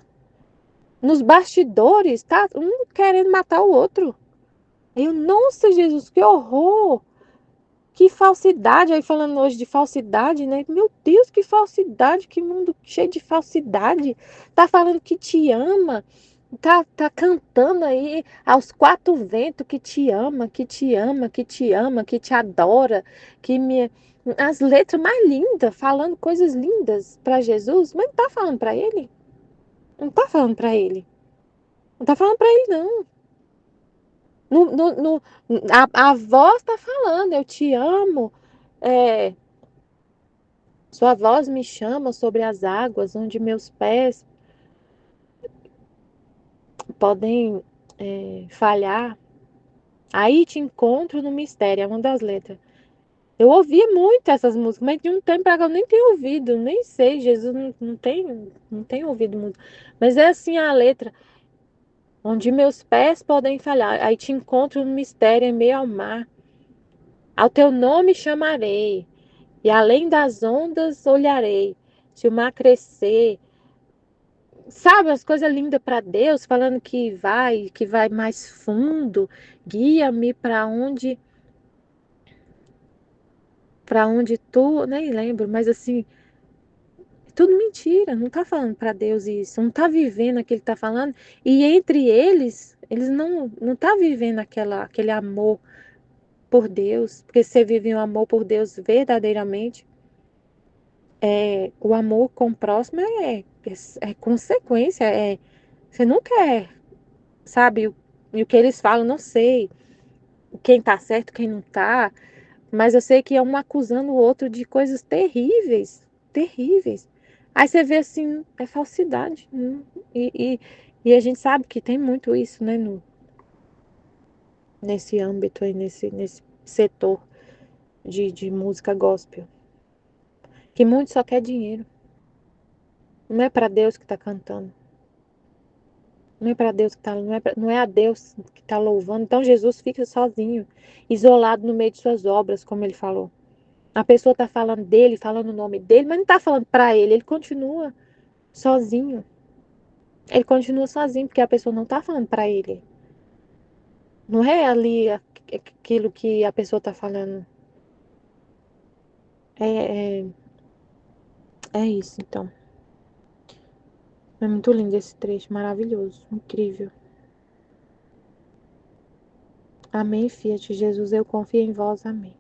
Nos bastidores, tá um querendo matar o outro. Eu, nossa, Jesus, que horror. Que falsidade. Aí falando hoje de falsidade, né? Meu Deus, que falsidade. Que mundo cheio de falsidade. Tá falando que te ama. Tá cantando aí aos quatro ventos que te ama, que te ama, que te ama, que te adora, que me as letras mais lindas, falando coisas lindas para Jesus, mas não tá falando para ele? Não tá falando para ele. Não tá falando para ele não. A voz tá falando, eu te amo. É, sua voz me chama sobre as águas, onde meus pés podem falhar. Aí te encontro no mistério, é uma das letras. Eu ouvia muito essas músicas, mas de um tempo pra cá eu nem tenho ouvido, nem sei, Jesus não tem ouvido muito. Mas é assim a letra, onde meus pés podem falhar, aí te encontro no mistério em meio ao mar. Ao teu nome chamarei, e além das ondas olharei. Se o mar crescer, sabe, as coisas lindas para Deus, falando que vai mais fundo, guia-me para onde tu, nem lembro, mas assim, tudo mentira, não tá falando para Deus isso, não tá vivendo aquilo que tá falando, e entre eles não tá vivendo aquele amor por Deus, porque se você vive um amor por Deus verdadeiramente, o amor com o próximo é consequência, você não quer, sabe, e o que eles falam, não sei quem tá certo, quem não tá, mas eu sei que é um acusando o outro de coisas terríveis, terríveis. Aí você vê assim, é falsidade. E a gente sabe que tem muito isso, né, nesse âmbito aí, nesse setor de música gospel. Que muito só quer dinheiro. Não é para Deus que está cantando. Não é para Deus que tá, não é a Deus que está louvando. Então Jesus fica sozinho, isolado no meio de suas obras, como ele falou. A pessoa está falando dele, falando o nome dele, mas não está falando para ele. Ele continua sozinho. Ele continua sozinho, porque a pessoa não está falando para ele. Não é ali aquilo que a pessoa está falando. É, é, é isso, então. É muito lindo esse trecho, maravilhoso, incrível. Amém, Fiat Jesus, eu confio em vós, amém.